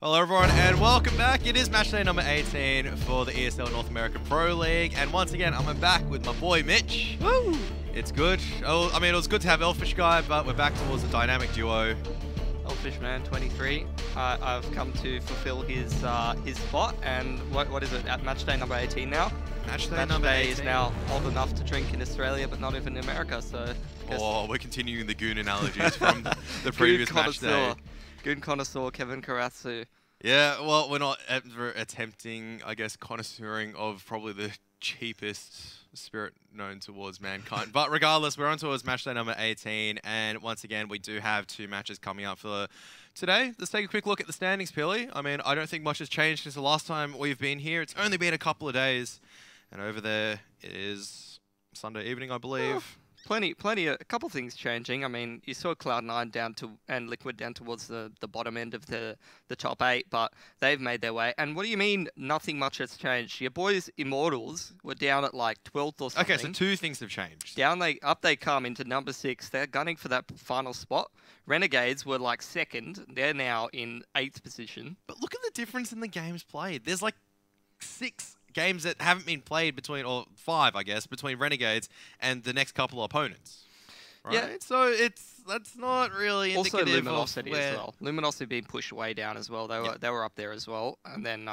Hello everyone and welcome back. It is match day number 18 for the ESL North American Pro League, and once again I'm back with my boy Mitch. Woo! It's good. Oh, I mean, it was good to have Elfish Guy, but we're back towards a dynamic duo. Elfish Man 23. I've come to fulfill his spot, and what is it at match day number 18 now? Match day number 18 is now old enough to drink in Australia, but not even in America. So. Oh, we're continuing the goon analogies from the previous match day. Goon connoisseur Kevin Karatsu. Yeah, well, we're not ever attempting, I guess, connoisseuring of probably the cheapest spirit known towards mankind. But regardless, we're on towards match day number 18, and once again, we do have two matches coming up for today. Let's take a quick look at the standings, Pilly. I mean, I don't think much has changed since the last time we've been here. It's only been a couple of days, and over there it is Sunday evening, I believe. Oh. A couple things changing. I mean, you saw Cloud9 down to and Liquid down towards the bottom end of the top 8, but they've made their way. And what do you mean nothing much has changed? Your boys Immortals were down at like 12th or something. Okay, so two things have changed. Up they come into number 6. They're gunning for that final spot. Renegades were like 2nd. They're now in 8th position. But look at the difference in the games played. There's like 6 games that haven't been played between, or 5, I guess, between Renegades and the next couple of opponents. Right? Yeah. So that's not really also indicative Luminosity of where... as well. Luminosity being pushed way down as well. They were up there as well. And then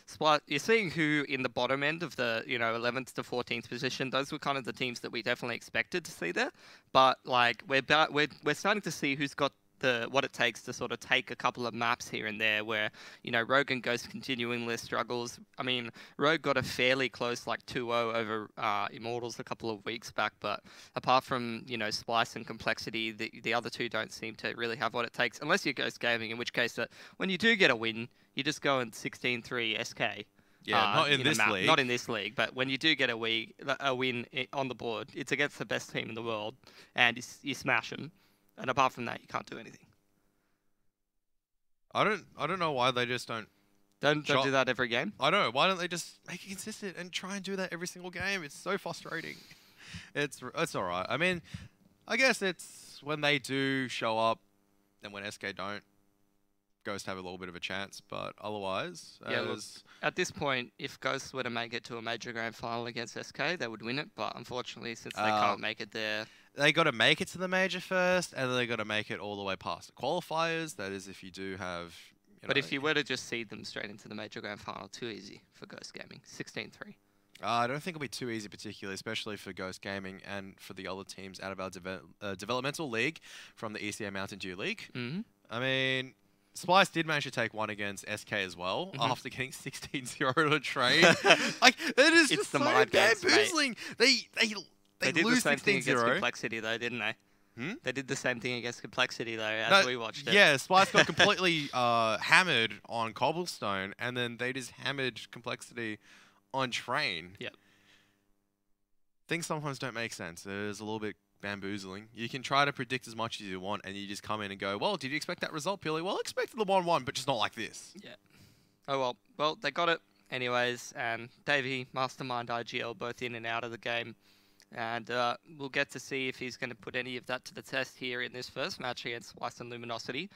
Splyce, you're seeing who in the bottom end of the 11th to 14th position. Those were kind of the teams that we definitely expected to see there. But like we're starting to see who's got what it takes to sort of take a couple of maps here and there where, Rogue and Ghost continuingly struggles. I mean, Rogue got a fairly close like 2-0 over Immortals a couple of weeks back, but apart from, Splyce and Complexity, the other two don't seem to really have what it takes, unless you're Ghost Gaming, in which case when you do get a win, you just go in 16-3 SK. Yeah, not in this league. Not in this league, but when you do get a win on the board, it's against the best team in the world, and you smash them. And apart from that, you can't do anything. I don't know why they just don't do that every game. I don't know. Why don't they just make it consistent and try and do that every single game? It's so frustrating. It's all right. I mean, I guess it's when they do show up and when SK don't, Ghost have a little bit of a chance, but otherwise... Yeah, look, at this point, if Ghost were to make it to a major grand final against SK, they would win it, but unfortunately, since they can't make it there... They got to make it to the major first, and then they got to make it all the way past the qualifiers. That is, if you do have... But if you were to just seed them straight into the major grand final, too easy for Ghost Gaming. 16-3. I don't think it'll be too easy, particularly, especially for Ghost Gaming and for the other teams out of our developmental league from the ECA Mountain Dew League. Mm-hmm. I mean... Splyce did manage to take one against SK as well, after getting 16-0 to a trade. Like, it is just so bamboozling. They did lose the same thing 16-0. against Complexity, though, didn't they? Hmm? They did the same thing against Complexity, though, as we watched it. Yeah, Splyce got completely hammered on Cobblestone, and then they just hammered Complexity on Train. Yep. Things sometimes don't make sense. There's a little bit bamboozling. You can try to predict as much as you want, and you just come in and go, well, did you expect that result, Pilly? Well, I expected the 1-1, but just not like this. Yeah. Oh, well. Well, they got it anyways, and Davey, Mastermind, IGL, both in and out of the game. And we'll get to see if he's going to put any of that to the test here in this first match against Splyce and Luminosity,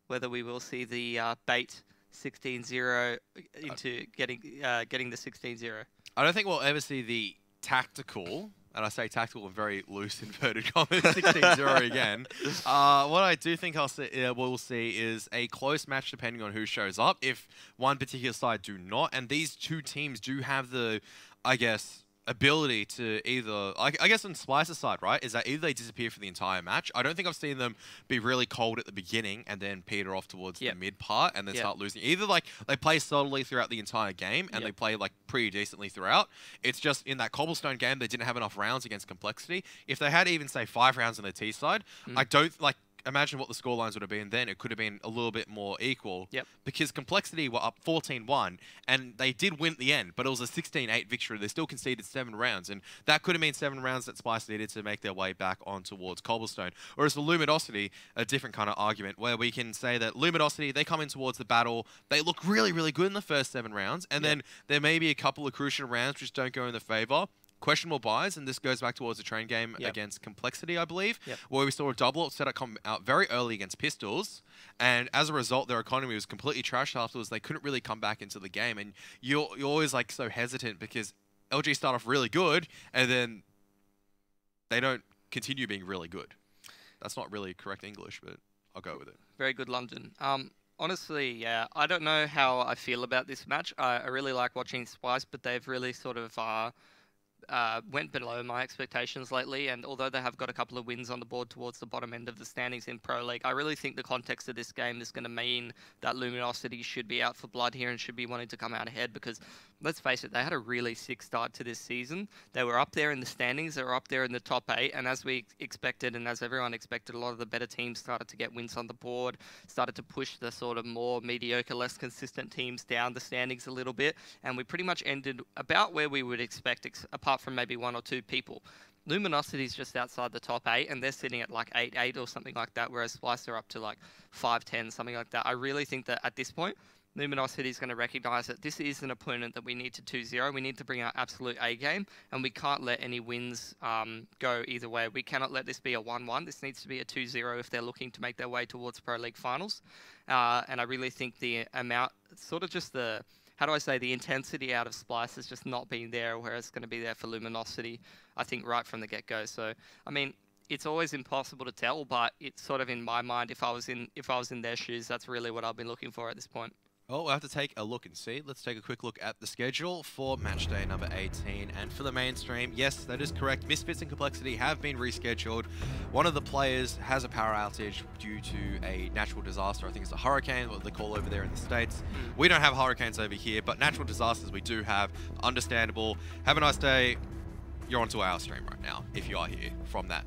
whether we will see the bait 16-0 into getting the 16-0. I don't think we'll ever see the tactical... And I say tactical in very loose inverted commas, 16-0 again. What I do think we'll see is a close match depending on who shows up. If one particular side do not, and these two teams do have the, I guess, ability to either, I guess on Splyce's side, right, is that either they disappear for the entire match. I don't think I've seen them be really cold at the beginning and then peter off towards the mid part and then start losing. Either like they play solidly throughout the entire game and they play like pretty decently throughout. It's just in that Cobblestone game they didn't have enough rounds against Complexity. If they had even say 5 rounds on the T side, I don't like. Imagine what the scorelines would have been then. It could have been a little bit more equal. Yep. Because Complexity were up 14-1, and they did win at the end, but it was a 16-8 victory. They still conceded 7 rounds, and that could have been 7 rounds that Splyce needed to make their way back on towards Cobblestone. Whereas for Luminosity, a different kind of argument, where we can say that Luminosity, they come in towards the battle, they look really, really good in the first 7 rounds, and then there may be a couple of crucial rounds which don't go in their favor. questionable buys, and this goes back towards the train game against Complexity, I believe, where we saw a double setup come out very early against Pistols, and as a result, their economy was completely trashed afterwards. They couldn't really come back into the game, and you're always like so hesitant because LG start off really good, and then they don't continue being really good. That's not really correct English, but I'll go with it. Very good, London. Honestly, yeah, I don't know how I feel about this match. I really like watching Splyce, but they've really sort of went below my expectations lately, and although they have got a couple of wins on the board towards the bottom end of the standings in Pro League, I really think the context of this game is going to mean that Luminosity should be out for blood here and should be wanting to come out ahead because, let's face it, they had a really sick start to this season. They were up there in the standings, they were up there in the top 8, and as we expected and as everyone expected, a lot of the better teams started to get wins on the board, started to push the sort of more mediocre, less consistent teams down the standings a little bit, and we pretty much ended about where we would expect, apart from maybe 1 or 2 people. Luminosity is just outside the top 8, and they're sitting at like 8-8 or something like that, whereas Splyce are up to like 5-10, something like that. I really think that at this point, Luminosity is going to recognize that this is an opponent that we need to 2-0. We need to bring our absolute A game, and we can't let any wins go either way. We cannot let this be a 1-1. This needs to be a 2-0 if they're looking to make their way towards Pro League finals. And I really think the amount, sort of just the, how do I say, the intensity out of Splyce has just not been there, whereas it's going to be there for Luminosity, I think, right from the get-go. So, I mean, it's always impossible to tell, but it's sort of in my mind, if I was in their shoes, that's really what I've been looking for at this point. Well, we'll have to take a look and see. Let's take a quick look at the schedule for match day number 18. And for the mainstream, yes, that is correct. Misfits and Complexity have been rescheduled. One of the players has a power outage due to a natural disaster. I think it's a hurricane, what they call over there in the States. We don't have hurricanes over here, but natural disasters we do have. Understandable. Have a nice day. You're onto our stream right now, if you are here from that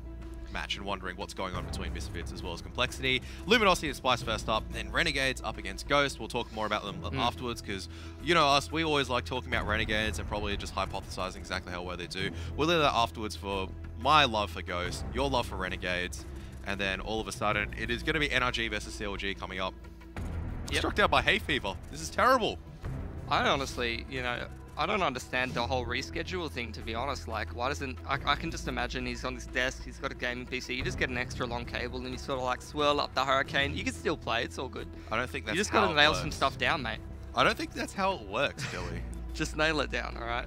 match and wondering what's going on between Misfits as well as Complexity. Luminosity and Splyce first up, then Renegades up against Ghost. We'll talk more about them afterwards because, you know us, we always like talking about Renegades and probably just hypothesizing exactly how well they do. We'll leave that afterwards for my love for Ghost, your love for Renegades, and then all of a sudden it is going to be NRG versus CLG coming up. Struck down by hay fever. This is terrible. I honestly, you know, I don't understand the whole reschedule thing, to be honest. Like, why doesn't... I can just imagine he's on his desk, he's got a gaming PC, you just get an extra long cable and you sort of like swirl up the hurricane. You can still play, it's all good. I don't think that's how You just got to nail some stuff down, mate. I don't think that's how it works, Billy. Just nail it down, alright?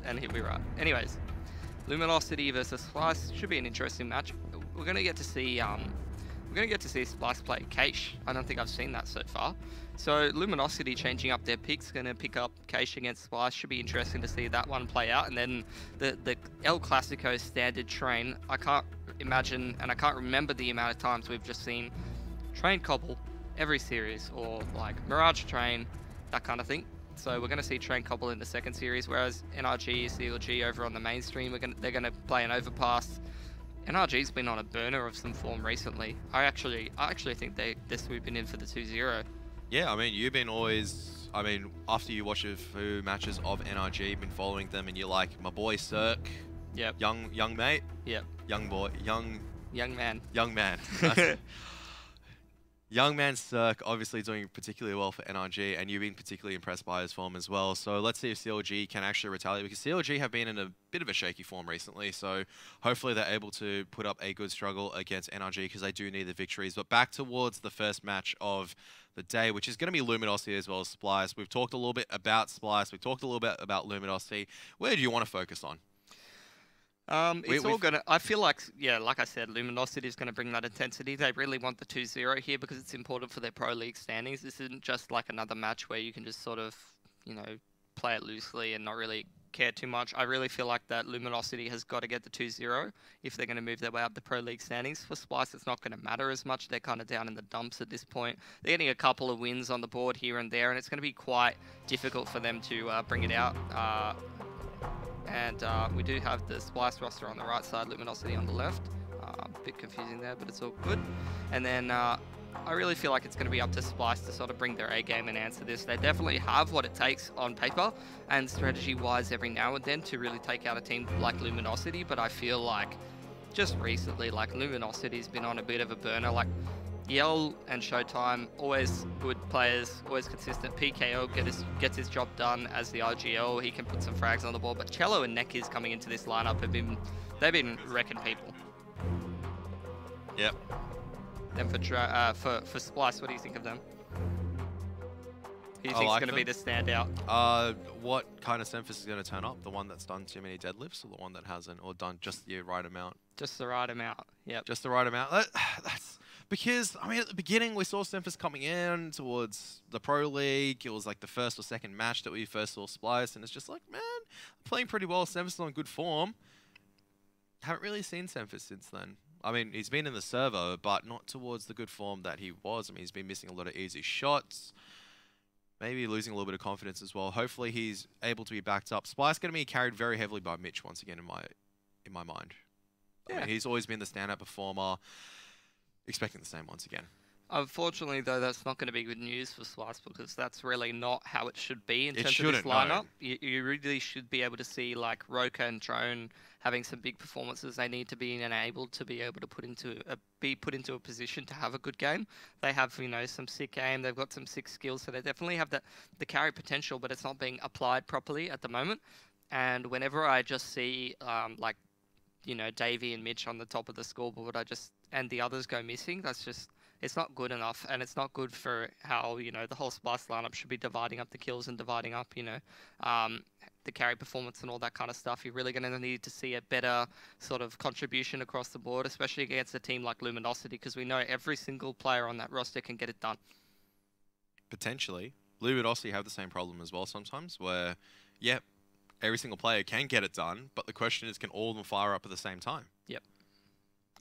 And he'll be right. Anyways, Luminosity versus Splyce should be an interesting match. We're going to get to see... Splyce play Keish. I don't think I've seen that so far. So Luminosity changing up their picks, going to pick up Keish against Splyce. Should be interesting to see that one play out. And then the El Clasico standard train. I can't imagine, and I can't remember the amount of times we've just seen train cobble every series, or like Mirage train, that kind of thing. So we're going to see train cobble in the second series, whereas NRG, CLG over on the mainstream, they're going to play an overpass. NRG's been on a burner of some form recently. I actually think they're swooping in for the 2-0. Yeah, I mean, you've been always... I mean, after you watch a few matches of NRG, you've been following them, and you're like, my boy Cirque. Yep. Young mate. Yep. Young boy. Young man. Young man Cirque obviously doing particularly well for NRG, and you've been particularly impressed by his form as well. So let's see if CLG can actually retaliate, because CLG have been in a bit of a shaky form recently. So hopefully they're able to put up a good struggle against NRG, because they do need the victories. But back towards the first match of the day, which is going to be Luminosity as well as Splyce. We've talked a little bit about Splyce. We've talked a little bit about Luminosity. Where do you want to focus on? It's all gonna. I feel like, yeah, like I said, Luminosity is gonna bring that intensity. They really want the 2-0 here because it's important for their Pro League standings. This isn't just like another match where you can just sort of, you know, play it loosely and not really care too much. I really feel like that Luminosity has got to get the 2-0 if they're going to move their way up the Pro League standings. For Splyce, it's not going to matter as much. They're kind of down in the dumps at this point. They're getting a couple of wins on the board here and there, and it's going to be quite difficult for them to bring it out. And we do have the Splyce roster on the right side, Luminosity on the left. A bit confusing there, but it's all good. And then I really feel like it's going to be up to Splyce to sort of bring their A game and answer this. They definitely have what it takes on paper and strategy-wise every now and then to really take out a team like Luminosity, but I feel like just recently, like, Luminosity's been on a bit of a burner. Like, Yell and Showtime, always good players, always consistent. PKO gets his job done as the RGL. He can put some frags on the board. But Cello and Nekiz coming into this lineup they've been wrecking people. Yep. Then for Splyce, what do you think of them? Who do you think is going to be the standout? What kind of Semphis is going to turn up? The one that's done too many deadlifts, or the one that hasn't, or done just the right amount? Just the right amount. Yep. Just the right amount. That's because, I mean, at the beginning we saw Semphis coming in towards the Pro League. It was like the first or second match that we first saw Splyce, and it's just like, man, playing pretty well. Semphis is on good form. Haven't really seen Semphis since then. I mean, he's been in the servo, but not towards the good form that he was. I mean, he's been missing a lot of easy shots. Maybe losing a little bit of confidence as well. Hopefully he's able to be backed up. Splyce going to be carried very heavily by Mitch once again in my mind. Yeah. I mean, he's always been the standout performer. Expecting the same once again. Unfortunately, though, that's not going to be good news for Splyce because that's really not how it should be in terms of this lineup. No. You really should be able to see like Roka and Drone having some big performances. They need to be enabled to be able to put into a position to have a good game. They have, you know, some sick aim. They've got some sick skills, so they definitely have the carry potential, but it's not being applied properly at the moment. And whenever I just see like, you know, Davey and Mitch on the top of the scoreboard, and the others go missing, that's just, it's not good enough, and it's not good for how, you know, the whole Splyce lineup should be dividing up the kills and dividing up, you know, the carry performance and all that kind of stuff. You're really going to need to see a better sort of contribution across the board, especially against a team like Luminosity, because we know every single player on that roster can get it done. Potentially. Luminosity have the same problem as well sometimes, where, yeah, every single player can get it done, but the question is, can all of them fire up at the same time? Yep.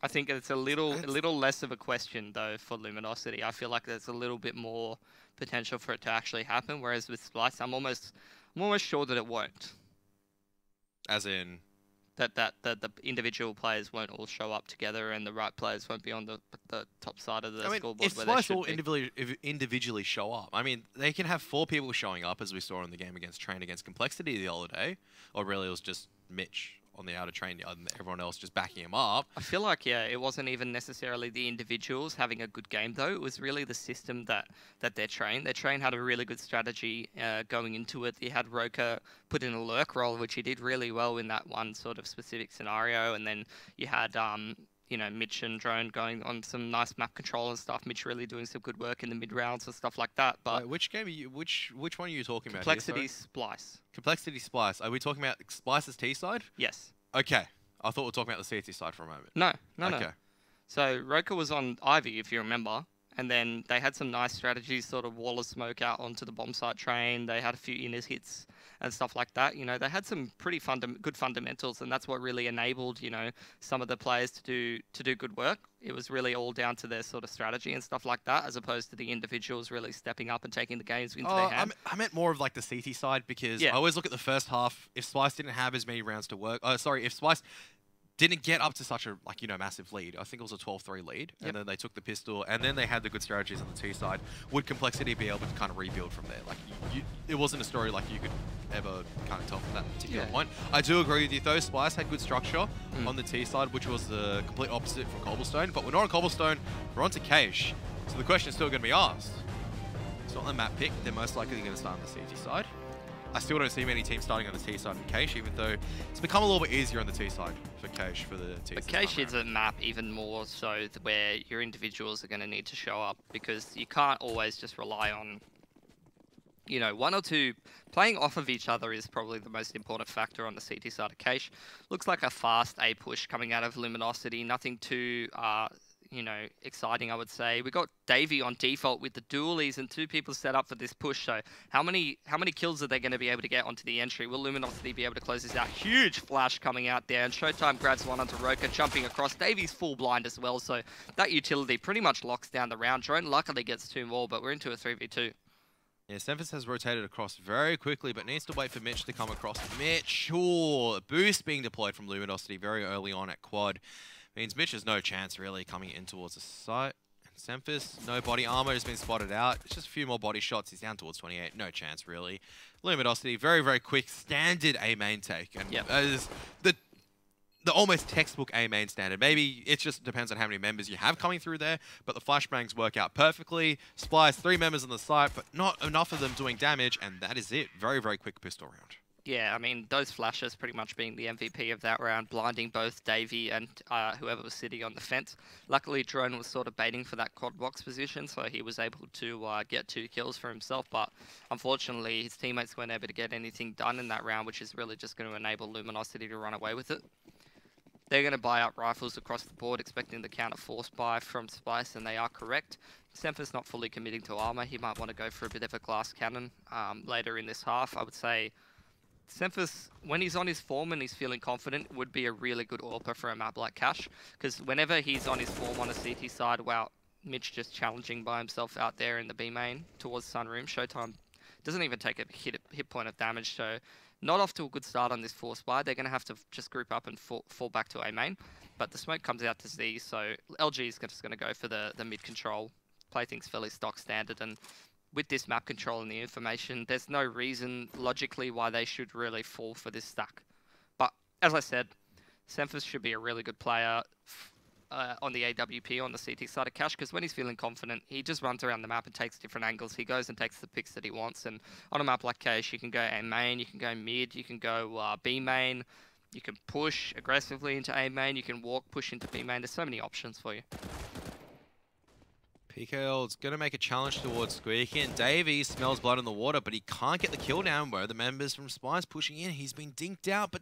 I think it's a little less of a question, though, for Luminosity. I feel like there's a little bit more potential for it to actually happen, whereas with Splyce, I'm almost sure that it won't. As in? That the individual players won't all show up together and the right players won't be on the top side of the scoreboard. If Splyce all individually show up, I mean, they can have 4 people showing up, as we saw in the game against Train against Complexity the other day, or really it was just Mitch on the outer train and everyone else just backing him up. I feel like, yeah, it wasn't even necessarily the individuals having a good game, though. It was really the system that their train had a really good strategy going into it. They had Roka put in a lurk role, which he did really well in that one sort of specific scenario. And then you had, you know, Mitch and Drone going on some nice map control and stuff. Mitch really doing some good work in the mid rounds and stuff like that. But which game are you? Which one are you talking about? Complexity Splyce. Complexity Splyce. Are we talking about Splyce's T side? Yes. Okay. I thought we were talking about the CT side for a moment. No. So Roka was on Ivy, if you remember. And then they had some nice strategies, sort of wall of smoke out onto the bomb site train. They had a few inner hits and stuff like that. You know, they had some pretty good fundamentals, and that's what really enabled, you know, some of the players to do good work. It was really all down to their sort of strategy and stuff like that, as opposed to the individuals really stepping up and taking the games into their hands. I meant more of like the CT side, because I always look at the first half. If Splyce didn't have as many rounds to work, if Splyce didn't get up to such a, like, you know, massive lead. I think it was a 12-3 lead. And then they took the pistol, and then they had the good strategies on the T side. Would Complexity be able to kind of rebuild from there? Like, it wasn't a story like you could ever kind of tell from that particular point. I do agree with you, though. Splyce had good structure on the T side, which was the complete opposite from Cobblestone. But we're not on Cobblestone, we're on to Cache. So the question is still going to be asked. It's not the map pick. They're most likely going to start on the CT side. I still don't see many teams starting on the T side in Cache, even though it's become a little bit easier on the T side for Cache for the T side. But Cache is a map even more so where your individuals are going to need to show up, because you can't always just rely on, you know, 1 or 2. Playing off of each other is probably the most important factor on the CT side of Cache. Looks like a fast A push coming out of Luminosity. Nothing too you know, exciting, I would say. We got Davey on default with the dualies and 2 people set up for this push. So how many kills are they going to be able to get onto the entry? Will Luminosity be able to close this out? Huge flash coming out there, and Showtime grabs one onto Roka, jumping across. Davey's full blind as well, so that utility pretty much locks down the round. Drone luckily gets 2 more, but we're into a 3v2. Yeah, Semphis has rotated across very quickly, but needs to wait for Mitch to come across. Mitch, a boost being deployed from Luminosity very early on at quad. Means Mitch has no chance really coming in towards the site. And Semphis, no body armor, has been spotted out. It's just a few more body shots. He's down towards 28. No chance really. Luminosity, very, very quick, standard A main take. And the almost textbook A main standard. Maybe it just depends on how many members you have coming through there, but the flashbangs work out perfectly. Splyce, 3 members on the site, but not enough of them doing damage, and that is it. Very, very quick pistol round. Yeah, I mean, those flashes pretty much being the MVP of that round, blinding both Davey and whoever was sitting on the fence. Luckily, Drone was sort of baiting for that quad box position, so he was able to get 2 kills for himself, but unfortunately, his teammates weren't able to get anything done in that round, which is really just going to enable Luminosity to run away with it. They're going to buy up rifles across the board, expecting the counter force buy from Splyce, and they are correct. Sempha's not fully committing to armor. He might want to go for a bit of a glass cannon later in this half. I would say Sempha's, when he's on his form and he's feeling confident, would be a really good AWPer for a map like Cash. Because whenever he's on his form on a CT side, wow, Mitch just challenging by himself out there in the B main towards Sunroom. Showtime doesn't even take a hit point of damage, so not off to a good start on this force buy. They're going to have to just group up and fall back to A main. But the smoke comes out to Z, so LG is just going to go for the mid control. Play things fairly stock standard, and with this map control and the information, there's no reason logically why they should really fall for this stack. But as I said, Semphis should be a really good player on the AWP on the CT side of Cash, because when he's feeling confident, he just runs around the map and takes different angles. He goes and takes the picks that he wants, and on a map like Cash, you can go A main, you can go mid, you can go B main, you can push aggressively into A main, you can walk, push into B main. There's so many options for you. PKL's going to make a challenge towards Squeaky, and Davey smells blood in the water, but he can't get the kill down where the members from Splyce pushing in. He's been dinked out, but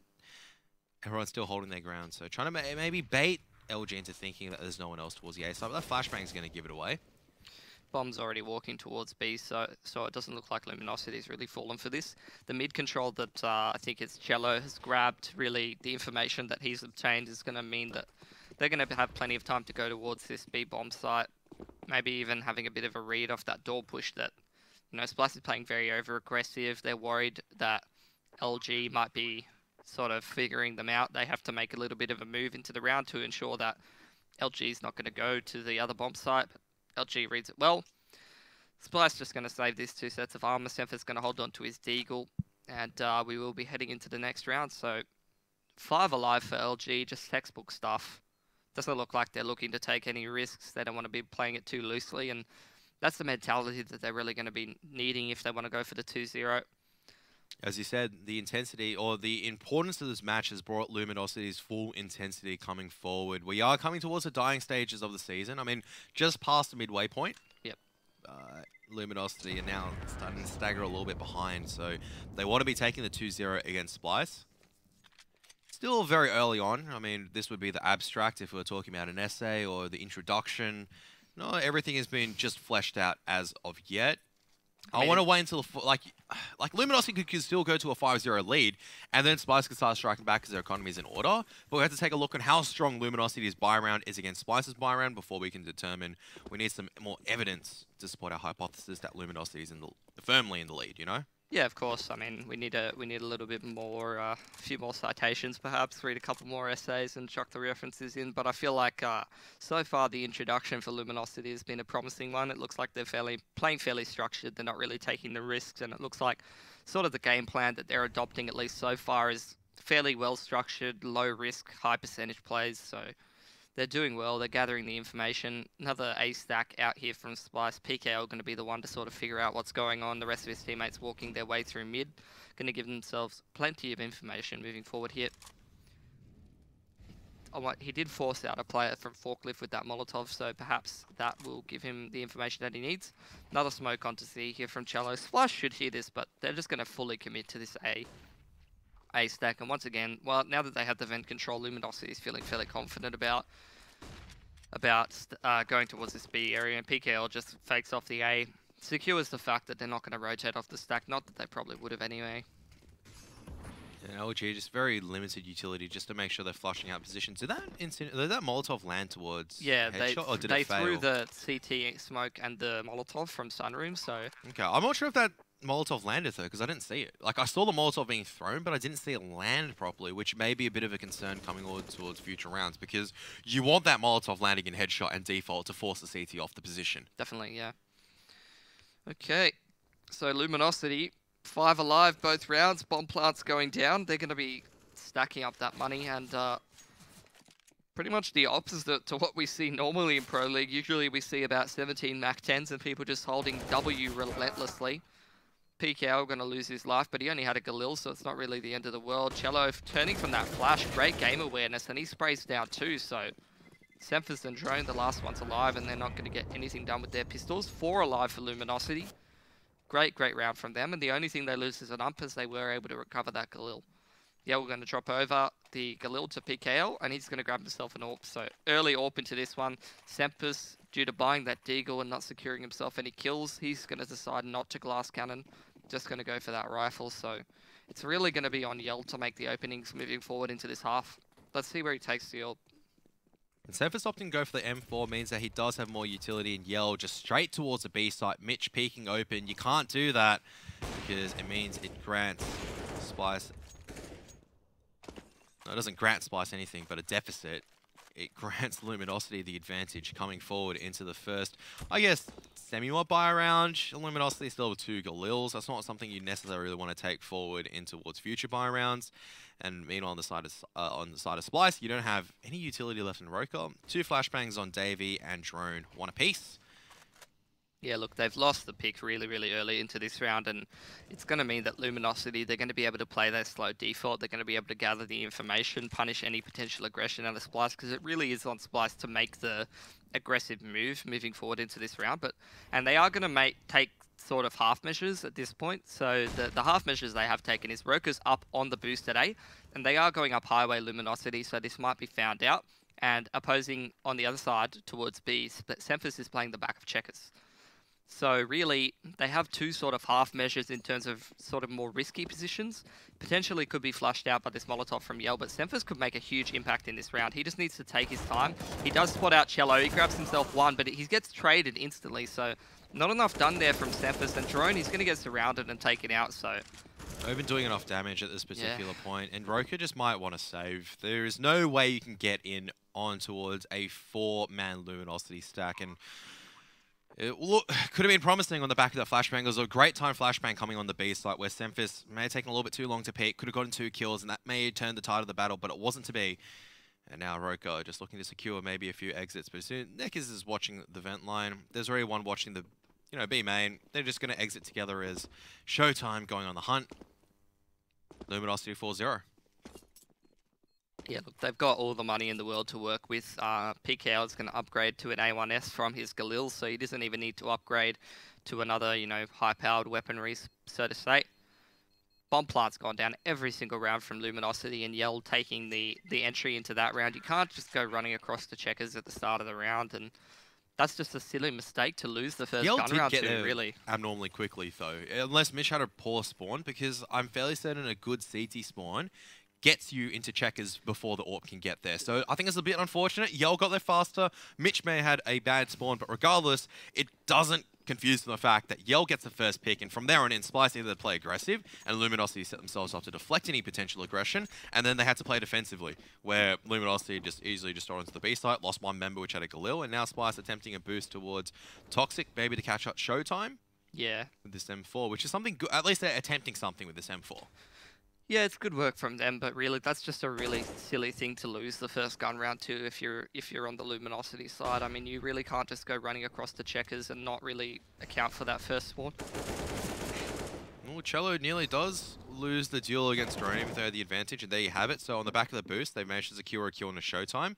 everyone's still holding their ground. So trying to maybe bait LG into thinking that there's no one else towards the A side, but that flashbang's going to give it away. Bomb's already walking towards B, so it doesn't look like Luminosity's really fallen for this. The mid control that I think it's Cello has grabbed, really the information that he's obtained is going to mean that they're going to have plenty of time to go towards this B bomb site. Maybe even having a bit of a read off that door push that, you know, Splyce is playing very over-aggressive. They're worried that LG might be sort of figuring them out. They have to make a little bit of a move into the round to ensure that LG is not going to go to the other bomb site. But LG reads it well. Splyce just going to save these 2 sets of armor. Sempha's going to hold on to his Deagle, and we will be heading into the next round. So 5 alive for LG, just textbook stuff. Doesn't look like they're looking to take any risks. They don't want to be playing it too loosely, and that's the mentality that they're really going to be needing if they want to go for the 2-0. As you said, the intensity or the importance of this match has brought Luminosity's full intensity coming forward. We are coming towards the dying stages of the season. I mean, just past the midway point. Yep. Luminosity are now starting to stagger a little bit behind, so they want to be taking the 2-0 against Splyce. Still very early on. I mean, this would be the abstract if we were talking about an essay or the introduction. No, everything has been just fleshed out as of yet. I want to wait until, like Luminosity could still go to a 5-0 lead, and then Splyce could start striking back because their economy is in order. But we have to take a look at how strong Luminosity's buy round is against Splyce's buy round before we can determine. We need some more evidence to support our hypothesis that Luminosity is firmly in the lead, you know? Yeah, of course. I mean, we need a little bit more, a few more citations, perhaps read a couple more essays and chuck the references in. But I feel like so far the introduction for Luminosity has been a promising one. It looks like they're playing fairly structured. They're not really taking the risks, and it looks like sort of the game plan that they're adopting, at least so far, is fairly well structured, low risk, high percentage plays. So they're doing well. They're gathering the information. Another A stack out here from Splyce. PKL going to be the one to sort of figure out what's going on. The rest of his teammates walking their way through mid. Going to give themselves plenty of information moving forward here. He did force out a player from Forklift with that Molotov, so perhaps that will give him the information that he needs. Another smoke onto C here from Cello. Splyce should hear this, but they're just going to fully commit to this A stack. And once again, well, now that they have the vent control, Luminosity is feeling fairly confident about going towards this B area, and PKL just fakes off the A. Secures the fact that they're not going to rotate off the stack, not that they probably would have anyway. Yeah, LG, just very limited utility just to make sure they're flushing out positions. Did that Molotov land towards headshot, or did it fail? They threw the CT smoke and the Molotov from Sunroom, so... Okay, I'm not sure if that Molotov landed though, because I didn't see it. Like, I saw the Molotov being thrown, but I didn't see it land properly, which may be a bit of a concern coming towards future rounds, because you want that Molotov landing in headshot and default to force the CT off the position. Definitely, yeah. Okay, so Luminosity, 5 alive both rounds. Bomb plants going down. They're going to be stacking up that money, and pretty much the opposite to what we see normally in Pro League. Usually we see about 17 Mach 10s and people just holding W relentlessly. PKL going to lose his life, but he only had a Galil, so it's not really the end of the world. Cello turning from that flash, great game awareness, and he sprays down too, so Semphis and Drone, the last one's alive, and they're not going to get anything done with their pistols. 4 alive for Luminosity. Great round from them, and the only thing they lose is an ump as they were able to recover that Galil. Yeah, we're going to drop over the Galil to PKL, and he's going to grab himself an AWP. So early AWP into this one. Semphis, due to buying that Deagle and not securing himself any kills, he's going to decide not to glass cannon. Just going to go for that rifle. So it's really going to be on Yell to make the openings moving forward into this half. Let's see where he takes the AWP. And Semphis opting to go for the M4 means that he does have more utility in Yell, just straight towards the B site. Mitch peeking open. You can't do that because it means it grants Splyce. No, it doesn't grant Splyce anything, but a deficit. It grants Luminosity the advantage coming forward into the first, I guess, semi-mod buy round. Luminosity still with 2 Galils. That's not something you necessarily want to take forward in towards future buy rounds. And meanwhile, on the side of Splyce, you don't have any utility left in Roker. 2 flashbangs on Davey and Drone, 1 apiece. Yeah, look, they've lost the pick really early into this round, and it's going to mean that Luminosity, they're going to be able to play their slow default. They're going to be able to gather the information, punish any potential aggression out of Splyce, because it really is on Splyce to make the aggressive move moving forward into this round. And they are going to take sort of half measures at this point. So the half measures they have taken is Roker's up on the boost at A, and they are going up highway Luminosity, so this might be found out. And opposing on the other side towards B, Semphis is playing the back of checkers. So really, they have 2 sort of half measures in terms of sort of more risky positions. Potentially could be flushed out by this Molotov from Yell, but Semphis could make a huge impact in this round. He just needs to take his time. He does spot out Cello. He grabs himself 1, but he gets traded instantly. So not enough done there from Semphis. And Drone, he's going to get surrounded and taken out. So I've been doing enough damage at this particular point, and Roker just might want to save. There is no way you can get in on towards a 4-man Luminosity stack, and it could have been promising on the back of that flashbang. There was a great time flashbang coming on the B site where Semphis may have taken a little bit too long to peek, could have gotten 2 kills, and that may have turned the tide of the battle, but it wasn't to be. And now Roker just looking to secure maybe a few exits, but soon Neckers is watching the vent line. There's already one watching the B main. They're just going to exit together as Showtime going on the hunt. Luminosity 4-0. Yeah, look, they've got all the money in the world to work with. PKL is going to upgrade to an A1S from his Galil, so he doesn't even need to upgrade to another, high-powered weaponry, so to say. Bomb plant's gone down every single round from Luminosity, and Yell taking the entry into that round. You can't just go running across the checkers at the start of the round, and that's just a silly mistake to lose the first gun round to, really. Abnormally quickly, though. Unless Mish had a poor spawn, because I'm fairly certain a good CT spawn gets you into checkers before the AWP can get there. So I think it's a bit unfortunate. Yell got there faster. Mitch may have had a bad spawn, but regardless, it doesn't confuse the fact that Yell gets the first pick, and from there on in, Splyce either play aggressive, and Luminosity set themselves up to deflect any potential aggression, and then they had to play defensively, where Luminosity just easily just got onto the B site, lost 1 member which had a Galil, and now Splyce attempting a boost towards Toxic, maybe to catch up Showtime. Yeah. With this M4, which is something good. At least they're attempting something with this M4. Yeah, it's good work from them, but really, that's just a really silly thing to lose the first gun round to if you're on the Luminosity side. I mean, you really can't just go running across the checkers and not really account for that first spawn. Well, Cello nearly does lose the duel against Drone, even though they had the advantage, and there you have it. So on the back of the boost, they managed to secure a kill in a Showtime.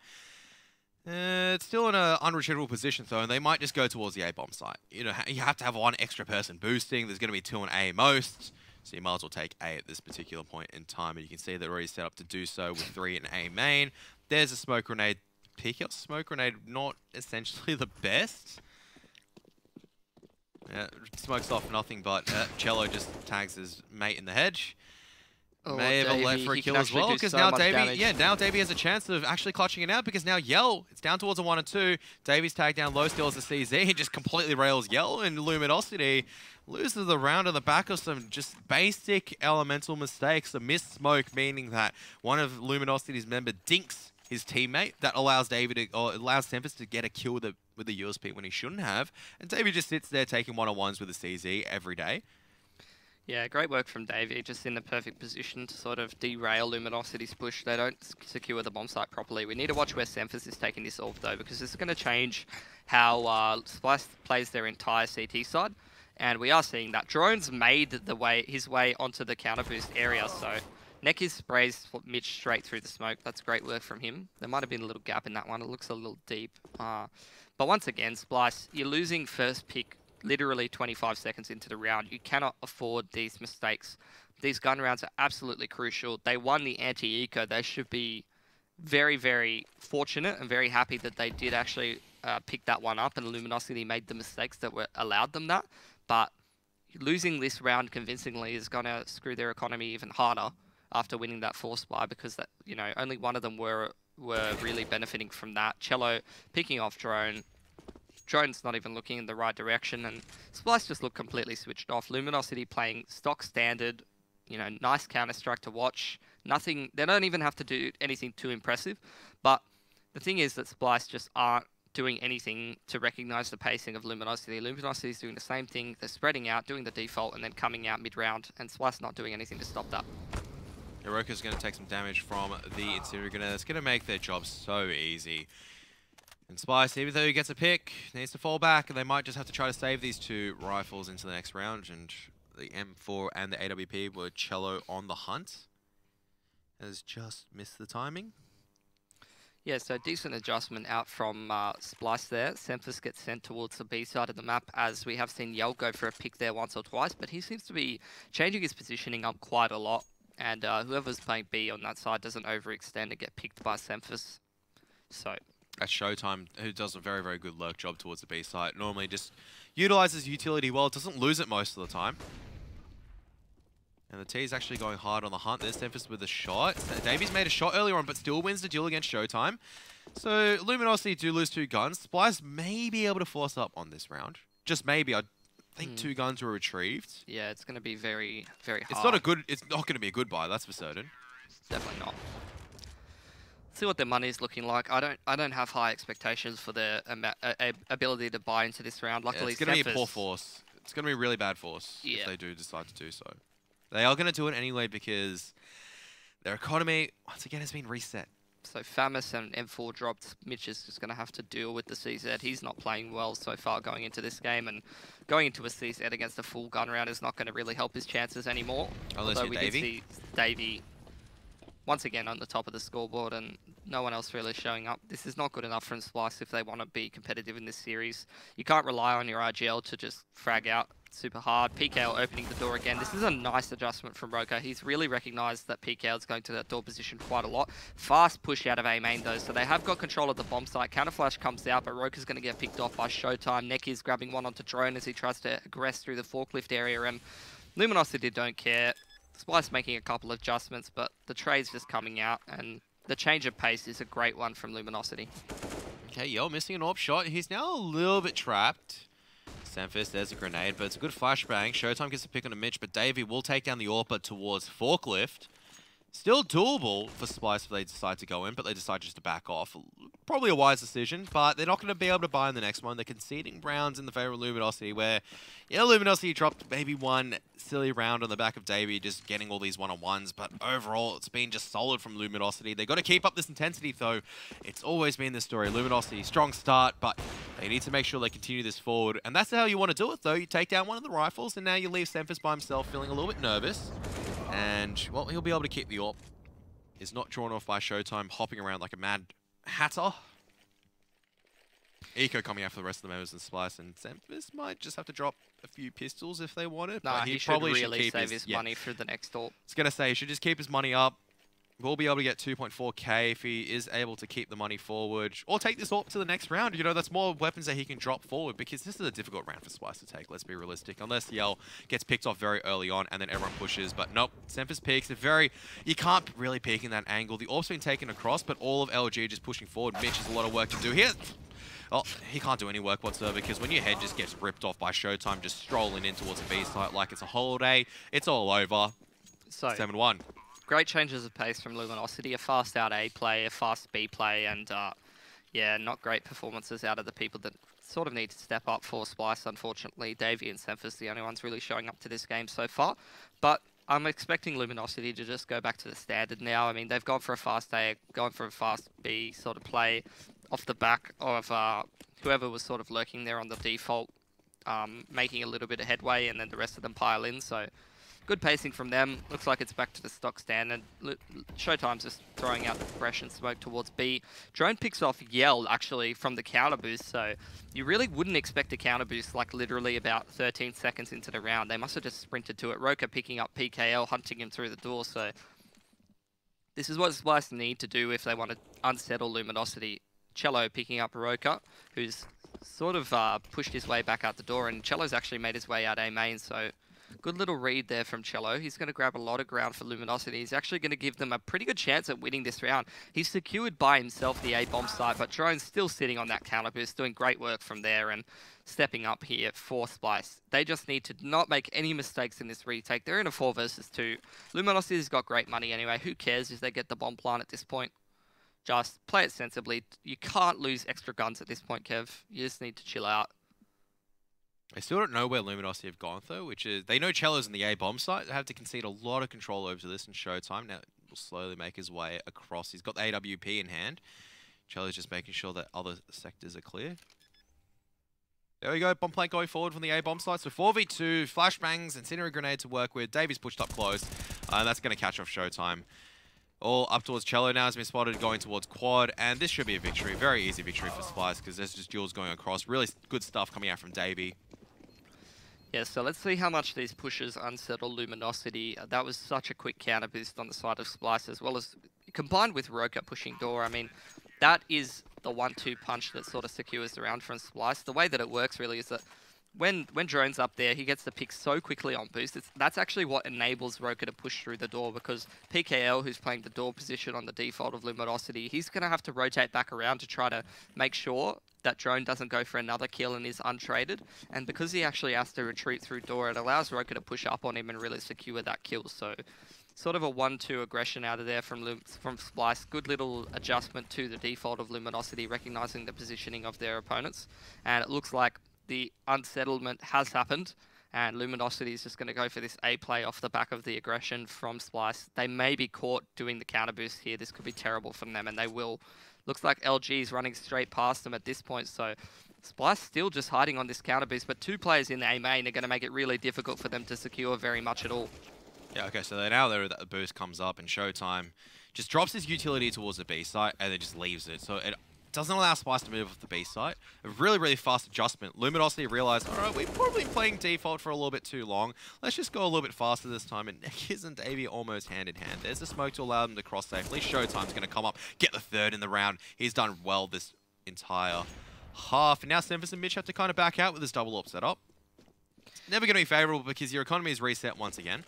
It's still in an unretrievable position, though, and they might just go towards the A-bomb site. You have to have 1 extra person boosting. There's going to be 2 on A most. So you might as well take A at this particular point in time. And you can see they're already set up to do so with 3 in A main. There's a smoke grenade. PKL smoke grenade, not essentially the best. Yeah, smokes off nothing, but Cello just tags his mate in the hedge. Oh, May have left for a kill as well, because now Davey has a chance of actually clutching it out, because now Yell, it's down towards a 1 and 2. Davies tagged down low still as a CZ. He just completely rails Yell, and Luminosity loses the round on the back of some just basic elemental mistakes. A missed smoke, meaning that one of Luminosity's member dinks his teammate. That allows allows Semphis to get a kill with the USP when he shouldn't have. And Davey just sits there taking 1-on-1s with a CZ every day. Yeah, great work from Davey, just in the perfect position to sort of derail Luminosity's push. They don't secure the bomb site properly. We need to watch where Semphis is taking this orb, though, because this is going to change how Splyce plays their entire CT side. And we are seeing that. Drone's made his way onto the counter boost area, so Nekis sprays Mitch straight through the smoke. That's great work from him. There might have been a little gap in that one. It looks a little deep. But once again, Splyce, you're losing first pick literally 25 seconds into the round. You cannot afford these mistakes. These gun rounds are absolutely crucial. They won the anti-eco. They should be very, very fortunate and very happy that they did actually pick that one up, and Luminosity made the mistakes that were allowed them that. But losing this round convincingly is going to screw their economy even harder after winning that force buy, because that, you know, only one of them were really benefiting from that. Cello picking off Drone. Drone's not even looking in the right direction, and Splyce just looked completely switched off. Luminosity playing stock standard, you know, nice counter-strike to watch. Nothing, they don't even have to do anything too impressive, but the thing is that Splyce just aren't doing anything to recognize the pacing of Luminosity. Luminosity is doing the same thing. They're spreading out, doing the default, and then coming out mid-round, and Splyce not doing anything to stop that. Hiroka's going to take some damage from the interior grenade. It's going to make their job so easy. And Splyce, even though he gets a pick, needs to fall back, and they might just have to try to save these two rifles into the next round. And the M4 and the AWP were Cello on the hunt. Has just missed the timing. Yeah, so decent adjustment out from Splyce there. Semphis gets sent towards the B side of the map, as we have seen Yell go for a pick there once or twice, but he seems to be changing his positioning up quite a lot. And whoever's playing B on that side doesn't overextend and get picked by Semphis. So That's Showtime, who does a very, very good lurk job towards the B site. Normally just utilizes utility well, doesn't lose it most of the time. And the T is actually going hard on the hunt. There's Semphis with a shot. Davies made a shot earlier on, but still wins the duel against Showtime. So Luminosity do lose 2 guns. Splyce may be able to force up on this round. Just maybe. I think 2 guns were retrieved. Yeah, it's going to be very, very hard. It's not going to be a good buy, that's for certain. Definitely not. See what their money's looking like. I don't have high expectations for their ability to buy into this round. Luckily, it's going to be a poor force. It's going to be a really bad force if they do decide to do so. They are going to do it anyway because their economy, once again, has been reset. So Famis and M4 dropped. Mitch is just going to have to deal with the CZ. He's not playing well so far going into this game, and going into a CZ against a full gun round is not going to really help his chances anymore. Unless you're Davey. Did see Davey once again on the top of the scoreboard, and no one else really showing up. This is not good enough from Splyce if they want to be competitive in this series. You can't rely on your RGL to just frag out super hard. PKL opening the door again. This is a nice adjustment from Roka. He's really recognized that PKL is going to that door position quite a lot. Fast push out of A main though, so they have got control of the bomb site. Counterflash comes out, but Roka's going to get picked off by Showtime. Neki is grabbing one onto Drone as he tries to aggress through the forklift area, and Luminosity don't care. Splyce making a couple of adjustments, but the trade's just coming out, and the change of pace is a great one from Luminosity. Okay, Yo missing an AWP shot. He's now a little bit trapped. Semphis, there's a grenade, but it's a good flashbang. Showtime gets a pick on a Mitch, but Davey will take down the AWP towards Forklift. Still doable for Splyce if they decide to go in, but they decide just to back off. Probably a wise decision, but they're not going to be able to buy in the next one. They're conceding rounds in the favor of Luminosity, where, yeah, Luminosity dropped maybe one silly round on the back of Davey, just getting all these one-on-ones, but overall, it's been just solid from Luminosity. They've got to keep up this intensity, though. It's always been this story. Luminosity, strong start, but they need to make sure they continue this forward, and that's how you want to do it, though. You take down one of the rifles, and now you leave Semphis by himself, feeling a little bit nervous. And, well, he'll be able to keep the AWP. Is not drawn off by Showtime, hopping around like a mad hatter. Eco coming out for the rest of the members of Splyce, and Semphis might just have to drop a few pistols if they want it. Nah, but he probably should really keep save his money for the next AWP. I was going to say, he should just keep his money up. We'll be able to get 2.4k if he is able to keep the money forward. Or take this AWP to the next round. You know, that's more weapons that he can drop forward, because this is a difficult round for Splyce to take, let's be realistic. Unless Yell gets picked off very early on and then everyone pushes. But nope, Semphis peaks. You can't really peek in that angle. The AWP's been taken across, but all of LG just pushing forward. Mitch has a lot of work to do here. Oh, he can't do any work whatsoever, because when your head just gets ripped off by Showtime just strolling in towards a B site like it's a holiday, it's all over. So 7-1. Great changes of pace from Luminosity, a fast out A play, a fast B play, and yeah, not great performances out of the people that sort of need to step up for Splyce, unfortunately. Davey and Semphis, the only ones really showing up to this game so far. But I'm expecting Luminosity to just go back to the standard now. I mean, they've gone for a fast A, gone for a fast B sort of play off the back of whoever was sort of lurking there on the default, making a little bit of headway, and then the rest of them pile in. So good pacing from them. Looks like it's back to the stock standard. Showtime's just throwing out the progression smoke towards B. Drone picks off Yell, actually, from the counter boost, so you really wouldn't expect a counter boost like literally about 13 seconds into the round. They must have just sprinted to it. Roka picking up PKL, hunting him through the door, so this is what Splyce need to do if they want to unsettle Luminosity. Cello picking up Roka, who's sort of pushed his way back out the door, and Cello's actually made his way out A main, so good little read there from Cello. He's going to grab a lot of ground for Luminosity. He's actually going to give them a pretty good chance at winning this round. He's secured by himself the A-bomb site, but Drone's still sitting on that counter boost, doing great work from there and stepping up here for Splyce. They just need to not make any mistakes in this retake. They're in a 4 versus 2. Luminosity's got great money anyway. Who cares if they get the bomb plant at this point? Just play it sensibly. You can't lose extra guns at this point, Kev. You just need to chill out. I still don't know where Luminosity have gone, though, which is they know Cello's in the A-bomb site. They have to concede a lot of control over to this in Showtime. Now will slowly make his way across. He's got the AWP in hand. Cello's just making sure that other sectors are clear. There we go, bomb plant going forward from the A-bomb site. So 4v2, flashbangs, incendiary grenade to work with. Davies pushed up close, and that's going to catch off Showtime. All up towards Cello now has been spotted going towards quad, and this should be a victory. Very easy victory for Splyce because there's just duels going across. Really good stuff coming out from Davey. Yeah, so let's see how much these pushes unsettle Luminosity. That was such a quick counter boost on the side of Splyce, as well as combined with Roka pushing door. I mean, that is the 1-2 punch that sort of secures the round from Splyce. The way that it works really is that when Drone's up there, he gets the pick so quickly on boost. That's actually what enables Roka to push through the door, because PKL, who's playing the door position on the default of Luminosity, he's going to have to rotate back around to try to make sure that Drone doesn't go for another kill and is untraded. And because he actually has to retreat through door, it allows Roka to push up on him and really secure that kill. So sort of a 1-2 aggression out of there from Splyce. Good little adjustment to the default of Luminosity, recognizing the positioning of their opponents. And it looks like the unsettlement has happened, and Luminosity is just going to go for this A play off the back of the aggression from Splyce. They may be caught doing the counter boost here. This could be terrible from them, and they will. Looks like LG is running straight past them at this point, so Splyce still just hiding on this counter boost, but 2 players in the A main are going to make it really difficult for them to secure very much at all. Yeah, okay, so now that the boost comes up, and Showtime just drops his utility towards the B site and then just leaves it. So it doesn't allow Splyce to move off the B site. A really, really fast adjustment. Luminosity realized, all right, we've probably been playing default for a little bit too long. Let's just go a little bit faster this time. And Nekiz and Davey almost hand in hand. There's the smoke to allow them to cross safely. Showtime's going to come up, get the 3rd in the round. He's done well this entire half. And now Semphis and Mitch have to kind of back out with this double AWP setup. It's never going to be favorable because your economy is reset once again.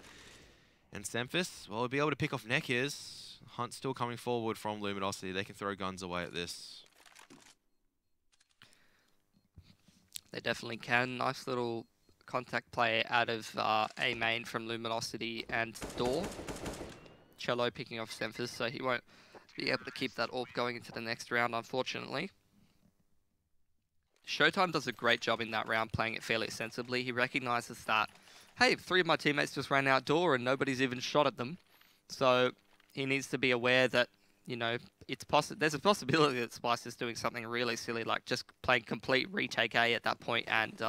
And Semphis, well, will be able to pick off Nekiz. Hunt still coming forward from Luminosity. They can throw guns away at this. They definitely can. Nice little contact play out of A main from Luminosity and door. Cello picking off Semphis, so he won't be able to keep that AWP going into the next round, unfortunately. Showtime does a great job in that round, playing it fairly sensibly. He recognizes that, hey, 3 of my teammates just ran outdoor and nobody's even shot at them. So he needs to be aware that, you know, there's a possibility that Splyce is doing something really silly, like just playing complete retake A at that point and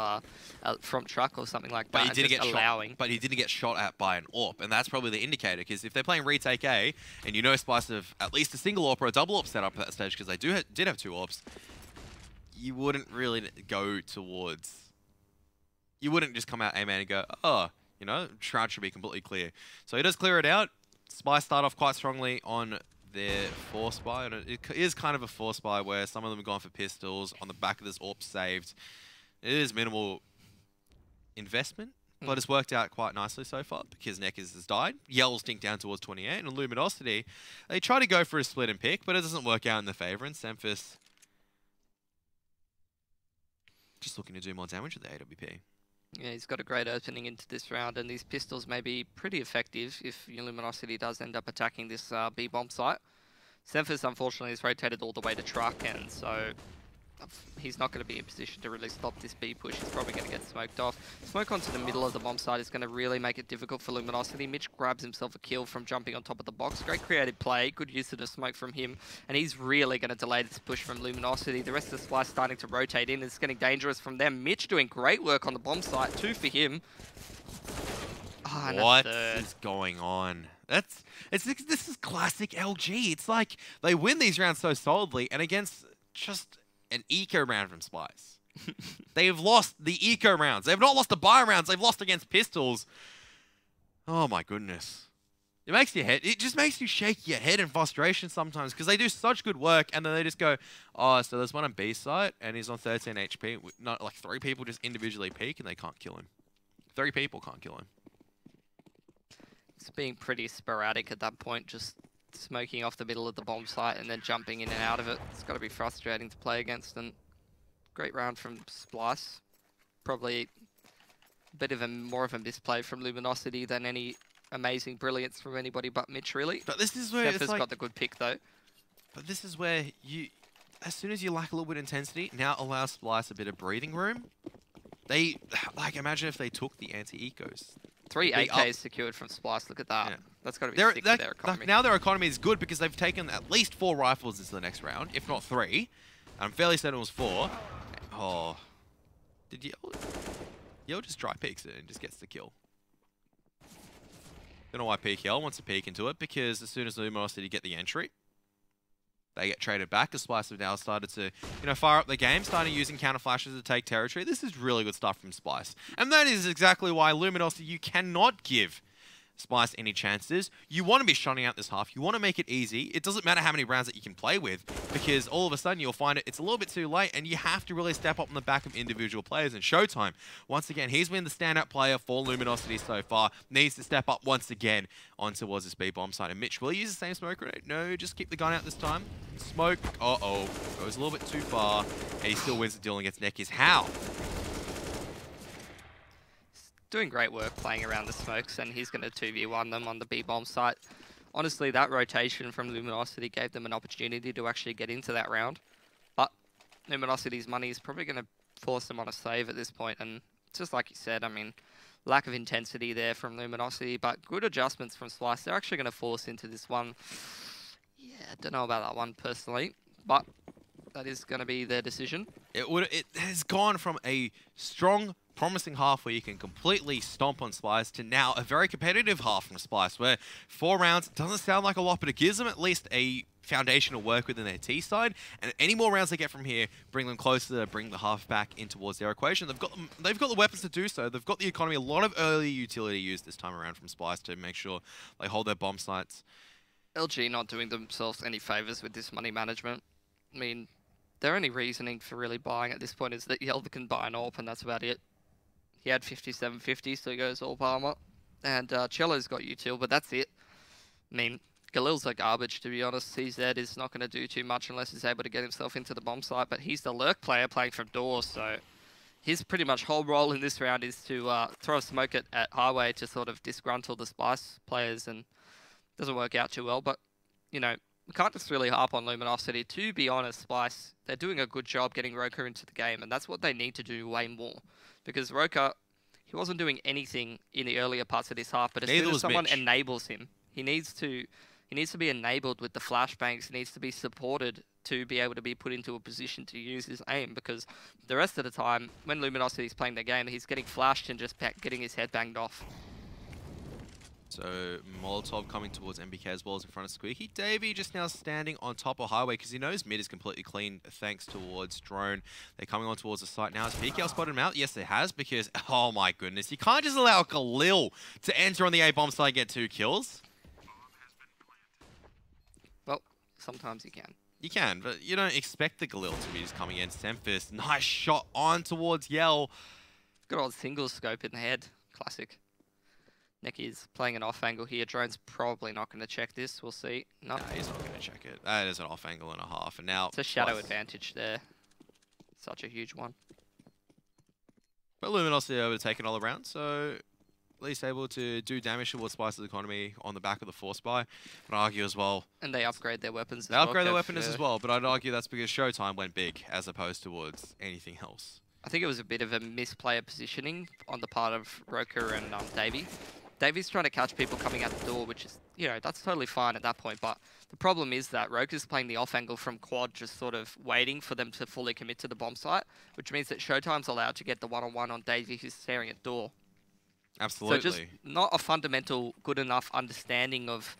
from truck or something like that. But he didn't get shot at by an AWP, and that's probably the indicator, because if they're playing retake A, and you know Splyce have at least a single AWP or a double AWP set up at that stage, because they did have 2 AWPs, you wouldn't really go towards... You wouldn't just come out A-man and go, oh, you know, Shroud should be completely clear. So he does clear it out. Splyce start off quite strongly on their 4-spy, and it is kind of a 4-spy where some of them have gone for pistols on the back of this AWP saved. It is minimal investment, but it's worked out quite nicely so far because Nekiz has died. Yell's stink down towards 28, and Luminosity, they try to go for a split and pick, but it doesn't work out in their favor, and Semphis just looking to do more damage with the AWP. Yeah, he's got a great opening into this round, and these pistols may be pretty effective if Luminosity does end up attacking this B-bomb site. Semphis, unfortunately, is rotated all the way to truck, and so he's not going to be in position to really stop this B push. He's probably going to get smoked off. Smoke onto the middle of the bomb site is going to really make it difficult for Luminosity. Mitch grabs himself a kill from jumping on top of the box. Great creative play, good use of the smoke from him, and he's really going to delay this push from Luminosity. The rest of the Splyce starting to rotate in. It's getting dangerous from them. Mitch doing great work on the bomb site, 2 for him. Oh, What is going on? This is classic LG. It's like they win these rounds so solidly, and against just an eco round from Splyce. They've lost the eco rounds. They've not lost the buy rounds. They've lost against pistols. Oh my goodness. It just makes you shake your head in frustration sometimes because they do such good work and then they just go, oh, so there's one on B site and he's on 13 HP. Not like 3 people just individually peek and they can't kill him. 3 people can't kill him. It's being pretty sporadic at that point, just smoking off the middle of the bomb site and then jumping in and out of it. It's got to be frustrating to play against. And great round from Splyce. Probably a bit of more of a misplay from Luminosity than any amazing brilliance from anybody but Mitch, really. But this is where Zephyr's got the good pick, though. But this is where as soon as you lack a little bit of intensity, now allow Splyce a bit of breathing room. They, like, imagine if they took the anti-ecos. 3 AKs secured from Splyce. Look at that. Yeah. That's got to be sick for their economy. Now their economy is good because they've taken at least 4 rifles into the next round, if not 3. I'm fairly certain it was 4. Oh. Did Yell just dry peeks it and just gets the kill. Don't know why PKL wants to peek into it because as soon as Luminosity get the entry, they get traded back. As Splyce have now started to, fire up the game, starting using counter flashes to take territory. This is really good stuff from Splyce. And that is exactly why Luminosity, you cannot give Splyce any chances. You want to be shutting out this half. You want to make it easy. It doesn't matter how many rounds that you can play with because all of a sudden you'll find it's a little bit too late and you have to really step up on the back of individual players. And Showtime, once again, he's been the standout player for Luminosity so far. Needs to step up once again on towards this B-bomb side. And Mitch, will he use the same smoke grenade? No, just keep the gun out this time. Smoke, uh-oh, goes a little bit too far. And he still wins the duel against Neckies. How? Doing great work playing around the smokes, and he's going to 2v1 them on the B-bomb site. Honestly, that rotation from Luminosity gave them an opportunity to actually get into that round. But Luminosity's money is probably going to force them on a save at this point, and just like you said, I mean, lack of intensity there from Luminosity, but good adjustments from Splyce. They're actually going to force into this one. Yeah, I don't know about that one personally, but that is going to be their decision. It has gone from a strong, promising half where you can completely stomp on Splyce to now a very competitive half from Splyce where 4 rounds doesn't sound like a lot, but it gives them at least a foundation to work with in their T side. And any more rounds they get from here, bring them closer to bring the half back in towards their equation. They've got the weapons to do so. They've got the economy, a lot of early utility used this time around from Splyce to make sure they hold their bomb sites. LG not doing themselves any favors with this money management. I mean, their only reasoning for really buying at this point is that Yelver can buy an AWP and that's about it. He had 5750, so he goes AWP armor. And Cello's got util, but that's it. I mean, Galil's a garbage, to be honest. CZ is not going to do too much unless he's able to get himself into the bomb site, but he's the lurk player playing from doors, so his pretty much whole role in this round is to throw a smoke at Highway to sort of disgruntle the Splyce players, and doesn't work out too well, but, we can't just really harp on Luminosity. To be honest, Splyce, they're doing a good job getting Roka into the game, and that's what they need to do way more. Because Roka, he wasn't doing anything in the earlier parts of this half, but as soon as someone enables him, he needs to be enabled with the flashbangs. He needs to be supported to be able to be put into a position to use his aim, because the rest of the time, when Luminosity is playing their game, he's getting flashed and just getting his head banged off. So Molotov coming towards MBK as well as in front of Squeaky. Davey just now standing on top of Highway because he knows mid is completely clean thanks towards Drone. They're coming on towards the site now. Has PKL spotted him out? Yes, it has, because, oh my goodness, you can't just allow Galil to enter on the A-bomb site and get 2 kills. Well, sometimes you can. You can, but you don't expect the Galil to be just coming in. Semphis, nice shot on towards Yell. Good old single scope in the head. Classic. Neckies playing an off angle here. Drone's probably not going to check this. We'll see. No, he's not going to check it. That is an off angle and a half. And now it's a shadow advantage there. Such a huge one. But Luminosity overtaken all around, so least able to do damage towards Splyce's economy on the back of the force buy. I'd argue as well. And they upgrade their weapons They upgrade their weapons as well, but I'd argue that's because Showtime went big as opposed towards anything else. I think it was a bit of a misplayer positioning on the part of Roker and Davey. Davey's trying to catch people coming out the door, which is, you know, that's totally fine at that point. But the problem is that Roker's playing the off angle from quad, just sort of waiting for them to fully commit to the bomb site, which means that Showtime's allowed to get the one-on-one on Davey, who's staring at door. Absolutely. So just not a fundamental good enough understanding of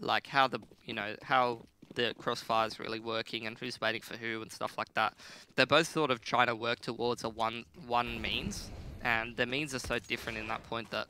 like how the, you know, how the crossfire is really working and who's waiting for who and stuff like that. They're both sort of trying to work towards a one means, and their means are so different in that point that,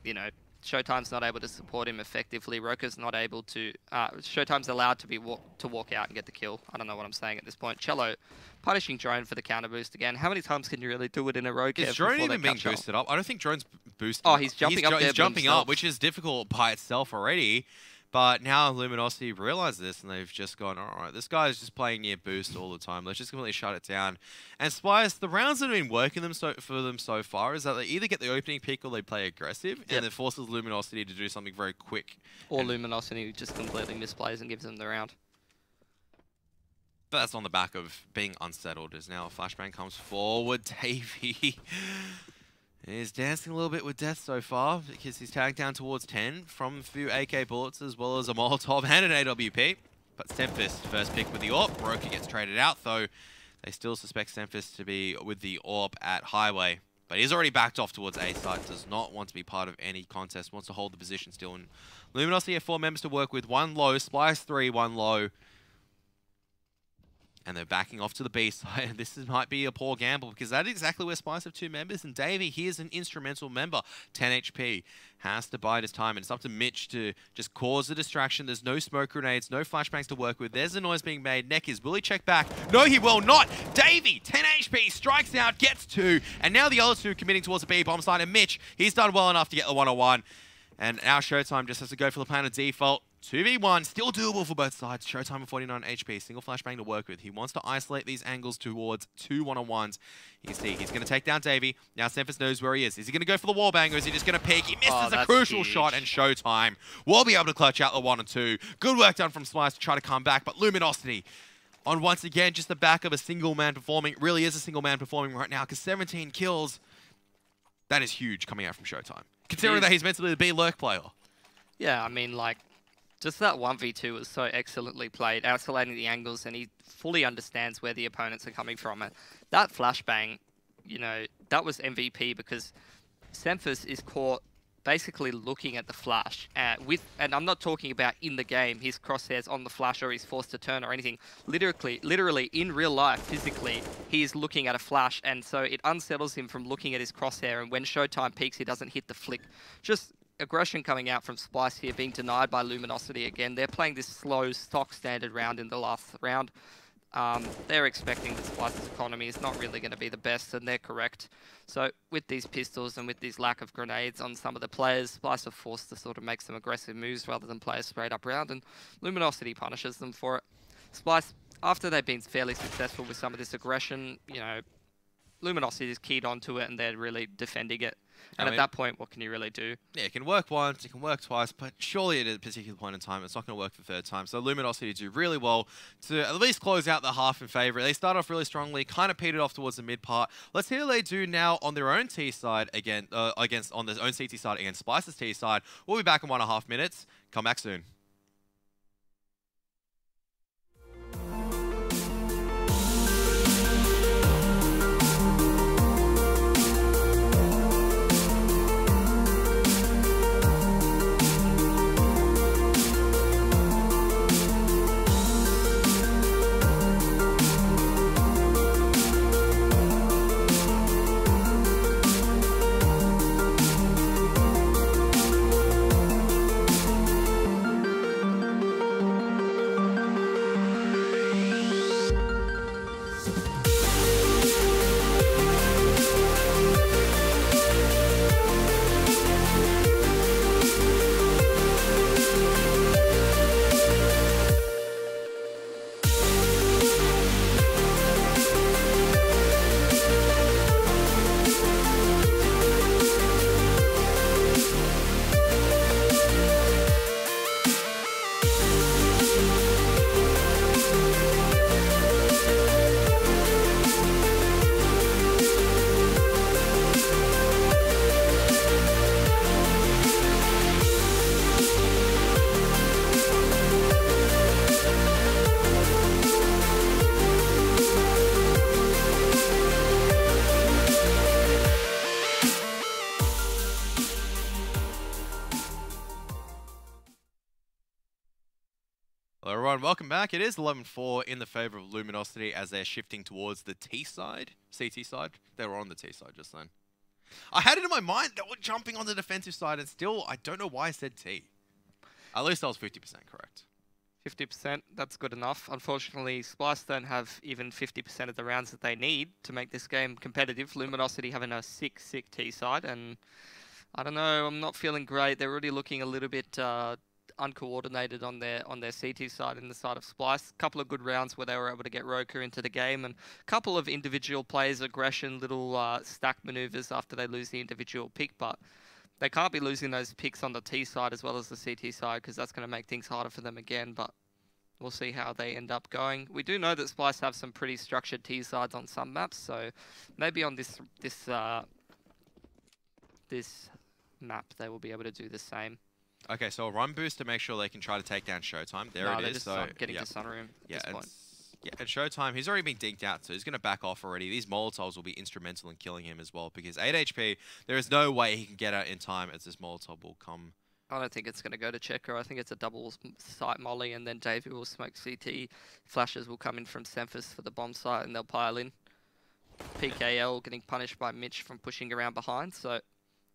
you know, Showtime's not able to support him effectively. Roker's not able to. Showtime's allowed to walk out and get the kill. I don't know what I'm saying at this point. Cello punishing Drone for the counter boost again. How many times can you really do it in a row? Is Drone even being boosted up? I don't think Drone's boosted. Oh, he's jumping up there. He's jumping up, which is difficult by itself already. But now Luminosity realize this, and they've just gone, all right, this guy's just playing near boost all the time. Let's just completely shut it down. And Splyce, the rounds that have been working for them so far is that they either get the opening pick or they play aggressive, and it forces Luminosity to do something very quick. Or Luminosity just completely misplays and gives them the round. But that's on the back of being unsettled, as now a flashbang comes forward. Davey is dancing a little bit with death so far because he's tagged down towards 10 from a few AK bullets as well as a Molotov and an AWP. But Stemfist first pick with the AWP. Roker gets traded out, though they still suspect Stemfist to be with the AWP at Highway. But he's already backed off towards A site, does not want to be part of any contest, wants to hold the position still. And Luminosity have 4 members to work with, 1 low, Splyce 3, 1 low. And they're backing off to the B side. And this might be a poor gamble because that is exactly where Splyce have 2 members. And Davey, he is an instrumental member. 10 HP. Has to bide his time. And it's up to Mitch to just cause a distraction. There's no smoke grenades, no flashbangs to work with. There's a noise being made. Neckers, will he check back? No, he will not. Davey, 10 HP, strikes out, gets 2. And now the other 2 committing towards the B bomb site. And Mitch, he's done well enough to get the 101. And now Showtime just has to go for the plan of default. 2v1, still doable for both sides. Showtime with 49 HP, single flashbang to work with. He wants to isolate these angles towards 2 one-on-ones. You see, he's going to take down Davey. Now Stemfist knows where he is. Is he going to go for the wallbang or is he just going to peek? He misses a crucial shot, and Showtime will be able to clutch out the 1 and 2. Good work done from Splyce to try to come back, but Luminosity on once again just the back of a single man performing. It really is a single man performing right now because 17 kills. That is huge coming out from Showtime, considering that he's meant to be the B-lurk player. Yeah, I mean, like, just that 1v2 was so excellently played, isolating the angles, and he fully understands where the opponents are coming from. And that flashbang, you know, that was MVP because Stemfist is caught basically looking at the flash and I'm not talking about in the game, his crosshairs on the flash or he's forced to turn or anything. Literally in real life, physically, he is looking at a flash, and so it unsettles him from looking at his crosshair, and when Showtime peaks, he doesn't hit the flick. Just aggression coming out from Splyce here, being denied by Luminosity again. They're playing this slow, stock standard round in the last round. They're expecting that Splyce's economy is not really going to be the best, and they're correct. So with these pistols and with this lack of grenades on some of the players, Splyce are forced to sort of make some aggressive moves rather than play a straight up round, and Luminosity punishes them for it. Splyce, after they've been fairly successful with some of this aggression, you know, Luminosity is keyed onto it and they're really defending it. And at that point, what can you really do? Yeah, it can work once, it can work twice, but surely at a particular point in time, it's not going to work the 3rd time. So Luminosity do really well to at least close out the half in favour. They start off really strongly, kind of petered off towards the mid part. Let's see how they do now on their own T side on their own CT side against Splyce's T side. We'll be back in 1.5 minutes. Come back soon. Hello everyone, welcome back. It is 11-4 in the favour of Luminosity as they're shifting towards the T side, CT side. They were on the T side just then. I had it in my mind that we're jumping on the defensive side and still, I don't know why I said T. At least I was 50% correct. 50%, that's good enough. Unfortunately, Splyce don't have even 50% of the rounds that they need to make this game competitive. Luminosity having a sick T side, and I don't know, I'm not feeling great. They're already looking a little bit uncoordinated on their CT side and the side of Splyce. A couple of good rounds where they were able to get Roku into the game, and a couple of individual players' aggression, little stack maneuvers after they lose the individual pick, but they can't be losing those picks on the T side as well as the CT side because that's going to make things harder for them again, but we'll see how they end up going. We do know that Splyce have some pretty structured T sides on some maps, so maybe on this map they will be able to do the same. Okay, so a run boost to make sure they can try to take down Showtime. There it is. Just so getting to Sunroom at this point. Yeah, at Showtime, he's already been dinked out, so he's going to back off already. These Molotovs will be instrumental in killing him as well, because 8 HP, there is no way he can get out in time as this Molotov will come. I don't think it's going to go to Checker. I think it's a double site molly, and then Davey will smoke CT. Flashes will come in from Semphis for the bomb site, and they'll pile in. PKL getting punished by Mitch from pushing around behind, so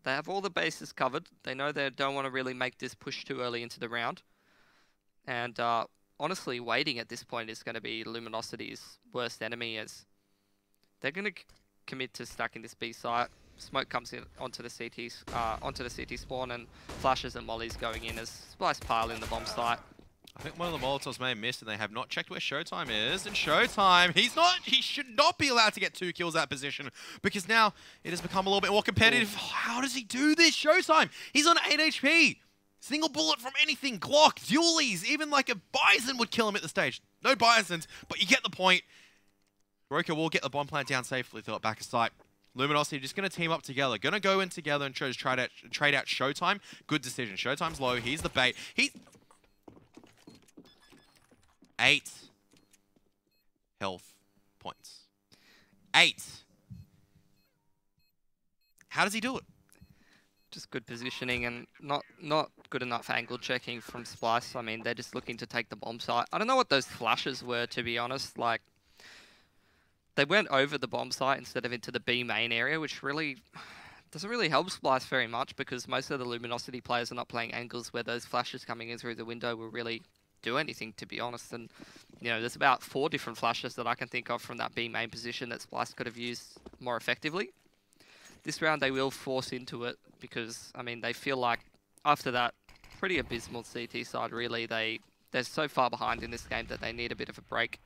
they have all the bases covered. They know they don't want to really make this push too early into the round. And honestly, waiting at this point is going to be Luminosity's worst enemy, as they're going to commit to stacking this B site. Smoke comes in onto the CT spawn, and flashes and mollies going in as Splyce pile in the bomb site. I think one of the Molotovs may have missed, and they have not checked where Showtime is. And Showtime, he should not be allowed to get 2 kills that position, because now it has become a little bit more competitive. Oh, how does he do this, Showtime? He's on 8 HP. Single bullet from anything, Glock, dualies, even like a Bison would kill him at the stage. No Bisons, but you get the point. Roka will get the bomb plant down safely, throw it back a sight. Luminosity just going to team up together. Going to go in together and trade out Showtime. Good decision. Showtime's low. He's the bait. He's 8 health points. 8. How does he do it? Just good positioning and not good enough angle checking from Splyce. I mean, they're just looking to take the bomb site. I don't know what those flashes were, to be honest. Like, they went over the bomb site instead of into the B main area, which really doesn't really help Splyce very much, because most of the Luminosity players are not playing angles where those flashes coming in through the window will really do anything, to be honest. And, you know, there's about 4 different flashes that I can think of from that B main position that Splyce could have used more effectively. This round they will force into it because, I mean, they feel like after that pretty abysmal CT side, really, they're so far behind in this game that they need a bit of a break.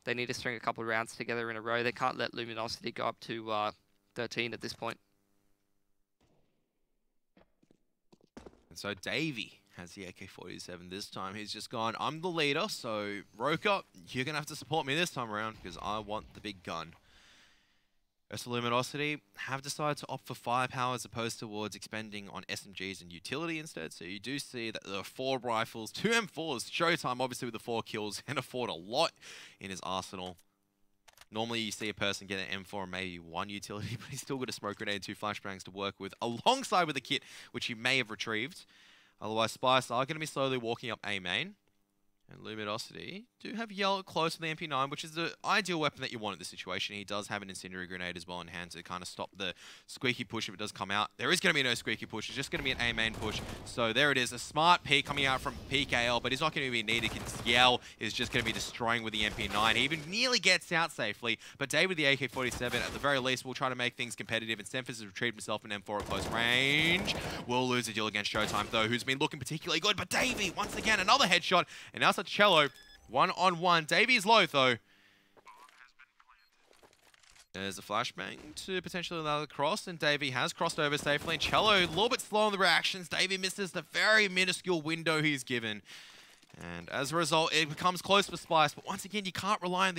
They need to string a couple of rounds together in a row. They can't let Luminosity go up to 13 at this point. And so Davey has the AK-47 this time. He's just gone, I'm the leader, so Roka, you're going to have to support me this time around because I want the big gun. Rest of Luminosity have decided to opt for firepower as opposed towards expending on SMGs and utility instead. So you do see that there are 4 rifles, 2 M4s. Showtime, obviously, with the 4 kills, can afford a lot in his arsenal. Normally, you see a person get an M4 and maybe 1 utility, but he's still got a smoke grenade and 2 flashbangs to work with, alongside with a kit, which he may have retrieved. Otherwise, Splyce are going to be slowly walking up A main. And Luminosity do have Yellow close to the MP9, which is the ideal weapon that you want in this situation. He does have an incendiary grenade as well in hand to kind of stop the squeaky push if it does come out. There is going to be no squeaky push. It's just going to be an A main push. So there it is, a smart peek coming out from PKL, but he's not going to be needed because Yell is just going to be destroying with the MP9. He even nearly gets out safely, but Dave with the AK-47 at the very least will try to make things competitive, and Semphis has retrieved himself an M4 at close range. Will lose a duel against Showtime though, who's been looking particularly good, but Davey, once again, another headshot, and now it's Cello. 1-on-1. Davey is low, though. There's a flashbang to potentially allow the cross, and Davey has crossed over safely. And Cello, a little bit slow on the reactions. Davey misses the very minuscule window he's given. And as a result, it becomes close for Splyce. But once again, you can't rely on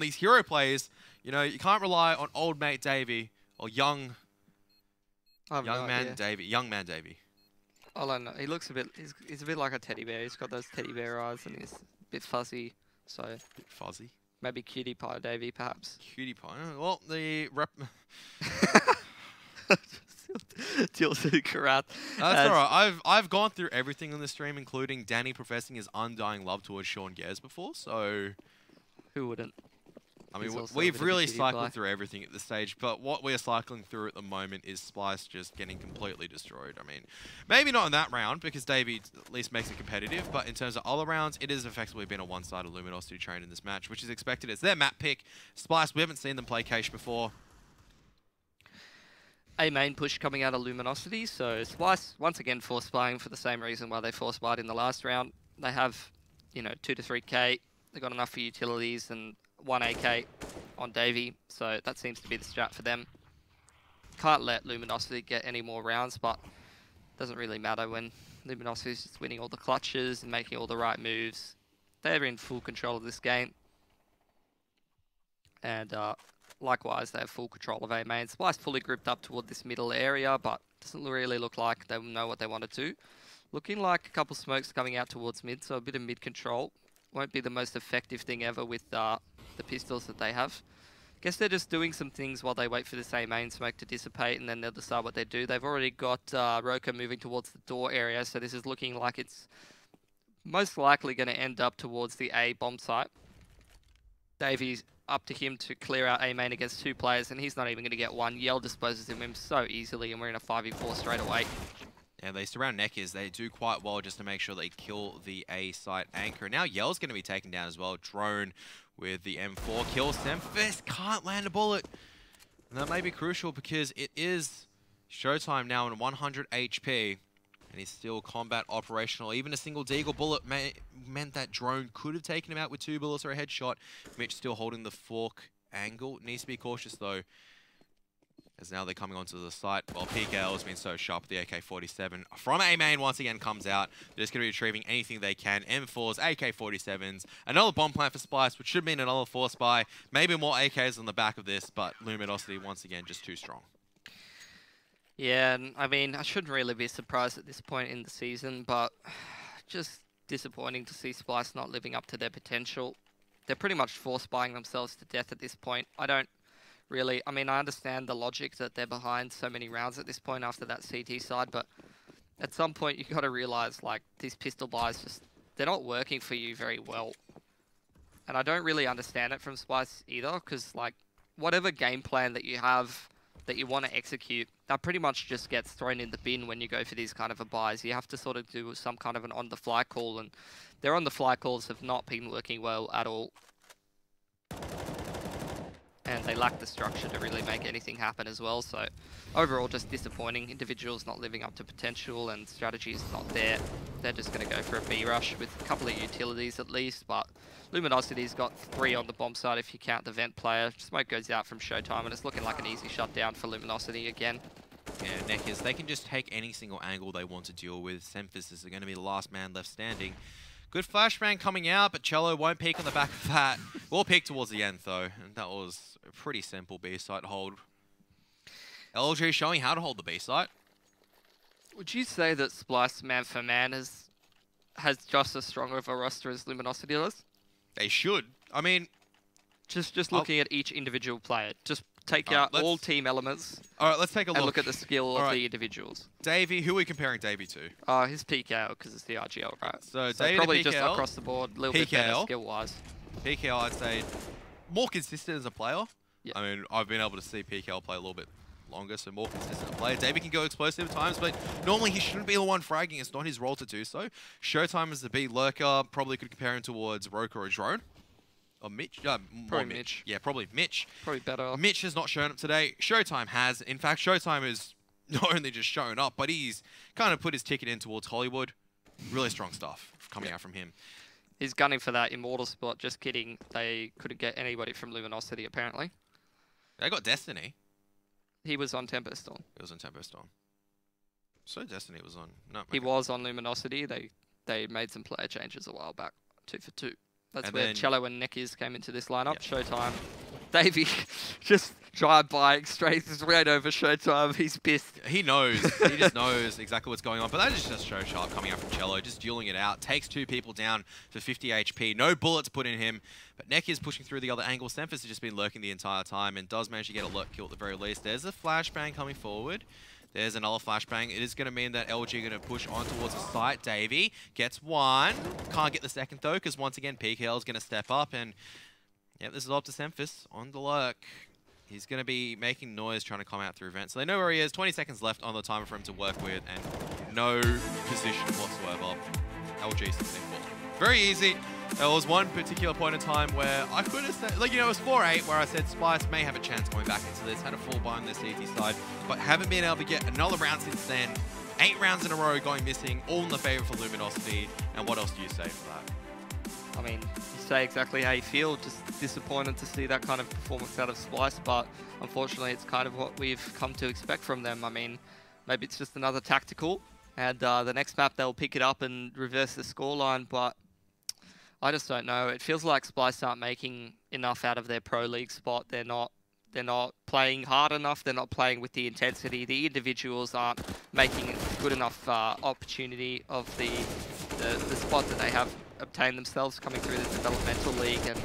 these hero players. You know, you can't rely on old mate Davey or young man Davey. All I know, he looks a bit. He's a bit like a teddy bear. He's got those teddy bear eyes, and he's a bit fuzzy. So bit fuzzy. Maybe Cutie Pie Davey, perhaps. Cutie Pie. Well, the rep. Tilted Karat. That's alright. I've gone through everything on the stream, including Danny professing his undying love towards Sean Gers before, so... Who wouldn't? I mean, we've really cycled through everything at this stage, but what we're cycling through at the moment is Splyce just getting completely destroyed. I mean, maybe not in that round, because Davey at least makes it competitive, but in terms of other rounds, it has effectively been a one-sided Luminosity train in this match, which is expected. It's their map pick. Splyce, we haven't seen them play Cache before. A main push coming out of Luminosity, so Splyce, once again, force buying for the same reason why they force buyed in the last round. They have, you know, 2 to 3k. They've got enough for utilities and 1 AK on Davey, so that seems to be the strat for them. Can't let Luminosity get any more rounds, but doesn't really matter when Luminosity is just winning all the clutches and making all the right moves. They're in full control of this game. And likewise, they have full control of A main. Splyce fully grouped up toward this middle area, but doesn't really look like they know what they want to do. Looking like a couple smokes coming out towards mid, so a bit of mid control. Won't be the most effective thing ever with the pistols that they have. Guess they're just doing some things while they wait for this A main smoke to dissipate, and then they'll decide what they do. They've already got Roka moving towards the door area, so this is looking like it's most likely going to end up towards the A bomb site. Davey's up to him to clear out A main against 2 players, and he's not even going to get one. Yell disposes of him so easily, and we're in a 5v4 straight away. Yeah, they surround Neckers. They do quite well just to make sure they kill the A site anchor. Now Yell's going to be taken down as well. Drone with the M4 kills Semphis. Can't land a bullet. And that may be crucial because it is Showtime now in 100 HP. And he's still combat operational. Even a single Deagle bullet meant that Drone could have taken him out with 2 bullets or a headshot. Mitch still holding the fork angle. Needs to be cautious though, as now they're coming onto the site. Well, PKL has been so sharp. The AK-47 from A main once again comes out. They're just going to be retrieving anything they can. M4s, AK-47s, another bomb plant for Splyce, which should mean another force buy. Maybe more AKs on the back of this, but Luminosity once again just too strong. Yeah, and I mean, I shouldn't really be surprised at this point in the season, but just disappointing to see Splyce not living up to their potential. They're pretty much force buying themselves to death at this point. I mean, I understand the logic that they're behind so many rounds at this point after that CT side, but at some point you got to realize, like, these pistol buys they're not working for you very well. And I don't really understand it from Splyce either, because, like, whatever game plan that you have that you want to execute, that pretty much just gets thrown in the bin when you go for these kind of buys. You have to sort of do some kind of an on-the-fly call, and their on-the-fly calls have not been working well at all. And they lack the structure to really make anything happen as well, so overall just disappointing. Individuals not living up to potential and strategies not there. They're just going to go for a B rush with a couple of utilities at least, but Luminosity's got 3 on the bomb side if you count the vent player. Smoke goes out from Showtime, and it's looking like an easy shutdown for Luminosity again. Yeah, Neckers, they can just take any single angle they want to deal with. Semphis is going to be the last man left standing. Good flashbang coming out, but Cello won't peek on the back of that. Will peek towards the end, though. And that was a pretty simple B-site hold. LG showing how to hold the B-site. Would you say that Splyce man for man has just as strong of a roster as Luminosity does? They should. I mean... Just looking at each individual player. Just take out all team elements. All right, let's take a look. And look at the skill of the individuals. Davey, who are we comparing Davey to? His PKL, because it's the RGL, right? So probably PKL, just across the board, a little bit better skill-wise. PKL, I'd say, more consistent as a player. Yeah. I mean, I've been able to see PKL play a little bit longer, so more consistent player. Davey can go explosive at times, but normally he shouldn't be the one fragging. It's not his role to do so. Showtime is the B lurker. Probably could compare him towards Roka or Drone. Or Mitch? Probably Mitch. Yeah, probably Mitch. Probably better. Mitch has not shown up today. Showtime has. In fact, Showtime has not only just shown up, but he's kind of put his ticket in towards Hollywood. Really strong stuff coming out from him. He's gunning for that Immortal spot. Just kidding. They couldn't get anybody from Luminosity, apparently. They got Destiny. He was on Tempest Storm. He was on Tempest Storm. So Destiny was on... No, he was on Luminosity. They made some player changes a while back. 2 for 2. That's where Cello and Neckers came into this lineup. Showtime Davey just drive by straight over Showtime. He's pissed. He knows. He just knows exactly what's going on. But that is just Show Sharp coming out from Cello, just dueling it out. Takes 2 people down for 50 HP. No bullets put in him. But Neck is pushing through the other angle. Semphis has just been lurking the entire time and does manage to get a lurk kill at the very least. There's a flashbang coming forward. There's another flashbang. It is going to mean that LG are going to push on towards the site. Davey gets 1. Can't get the second though, because once again, PKL is going to step up. And yeah, this is up to Semphis on the lurk. He's going to be making noise trying to come out through vent. So they know where he is. 20 seconds left on the timer for him to work with, and no position whatsoever. LG 16-4. Very easy. There was one particular point in time where I could have said, like, you know, it was 4-8 where I said Splyce may have a chance going back into this, had a full buy on the CT side, but haven't been able to get another round since then. 8 rounds in a row going missing, all in the favor for Luminosity. And what else do you say for that? I mean, you say exactly how you feel. Just disappointed to see that kind of performance out of Splyce, but unfortunately it's kind of what we've come to expect from them. I mean, maybe it's just another tactical, and the next map they'll pick it up and reverse the scoreline, but I just don't know. It feels like Splyce aren't making enough out of their Pro League spot. They're not playing hard enough. They're not playing with the intensity. The individuals aren't making good enough opportunity of the spot that they have obtained themselves coming through the developmental league. And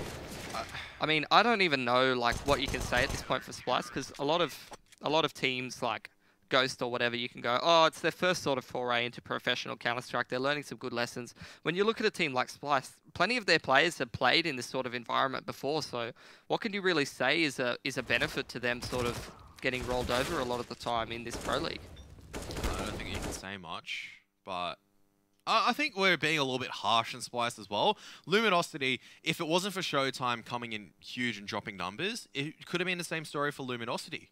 I mean, I don't even know like what you can say at this point for Splyce, because a lot of teams like Ghost or whatever, you can go, oh, it's their first sort of foray into professional Counter-Strike. They're learning some good lessons. When you look at a team like Splyce, plenty of their players have played in this sort of environment before. So what can you really say is a benefit to them sort of getting rolled over a lot of the time in this Pro League? I don't think you can say much, but I think we're being a little bit harsh on Splyce as well. Luminosity, if it wasn't for Showtime coming in huge and dropping numbers, it could have been the same story for Luminosity,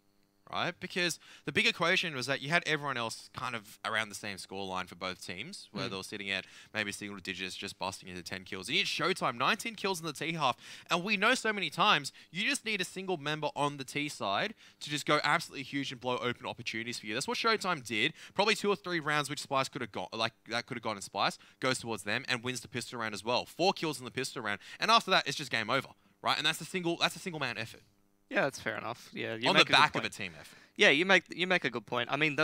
right? Because the big equation was that you had everyone else kind of around the same scoreline for both teams, where they were sitting at maybe single digits, just busting into 10 kills. And you had Showtime, 19 kills in the T half. And we know so many times, you just need a single member on the T side to just go absolutely huge and blow open opportunities for you. That's what Showtime did. Probably 2 or 3 rounds which Splyce could have got, like that could have gone in Splyce, goes towards them and wins the pistol round as well. 4 kills in the pistol round. And after that, it's just game over, right? And that's a single man effort. Yeah, that's fair enough. Yeah, on the back of a team effort. Yeah, you make a good point. I mean,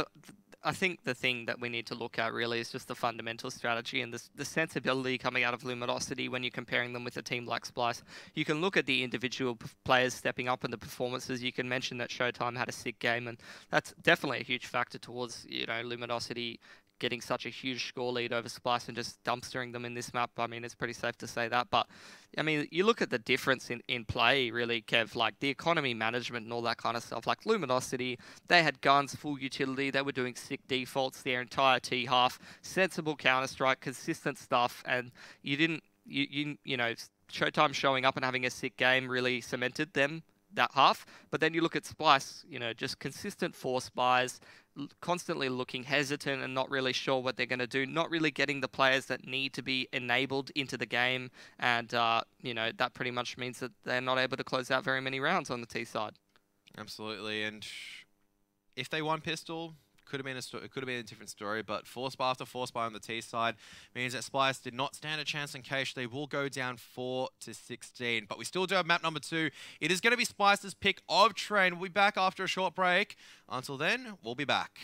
I think the thing that we need to look at really is just the fundamental strategy and the sensibility coming out of Luminosity when you're comparing them with a team like Splyce. You can look at the individual players stepping up and the performances. You can mention that Showtime had a sick game, and that's definitely a huge factor towards, you know, Luminosity getting such a huge score lead over Splyce and just dumpstering them in this map. I mean, it's pretty safe to say that. But, I mean, you look at the difference in play, really, Kev, like the economy management and all that kind of stuff. Like Luminosity, they had guns, full utility. They were doing sick defaults their entire T half, sensible Counter-Strike, consistent stuff. And you didn't, you know, Showtime showing up and having a sick game really cemented them that half. But then you look at Splyce, you know, just consistent force buys, constantly looking hesitant and not really sure what they're going to do, not really getting the players that need to be enabled into the game, and you know, that pretty much means that they're not able to close out very many rounds on the T side. Absolutely, and if they won pistol, could have been a different story, but force buy after force buy on the T side means that Splyce did not stand a chance in case they will go down 4-16. But we still do have map number 2. It is going to be Splyce's pick of Train. We'll be back after a short break. Until then, we'll be back.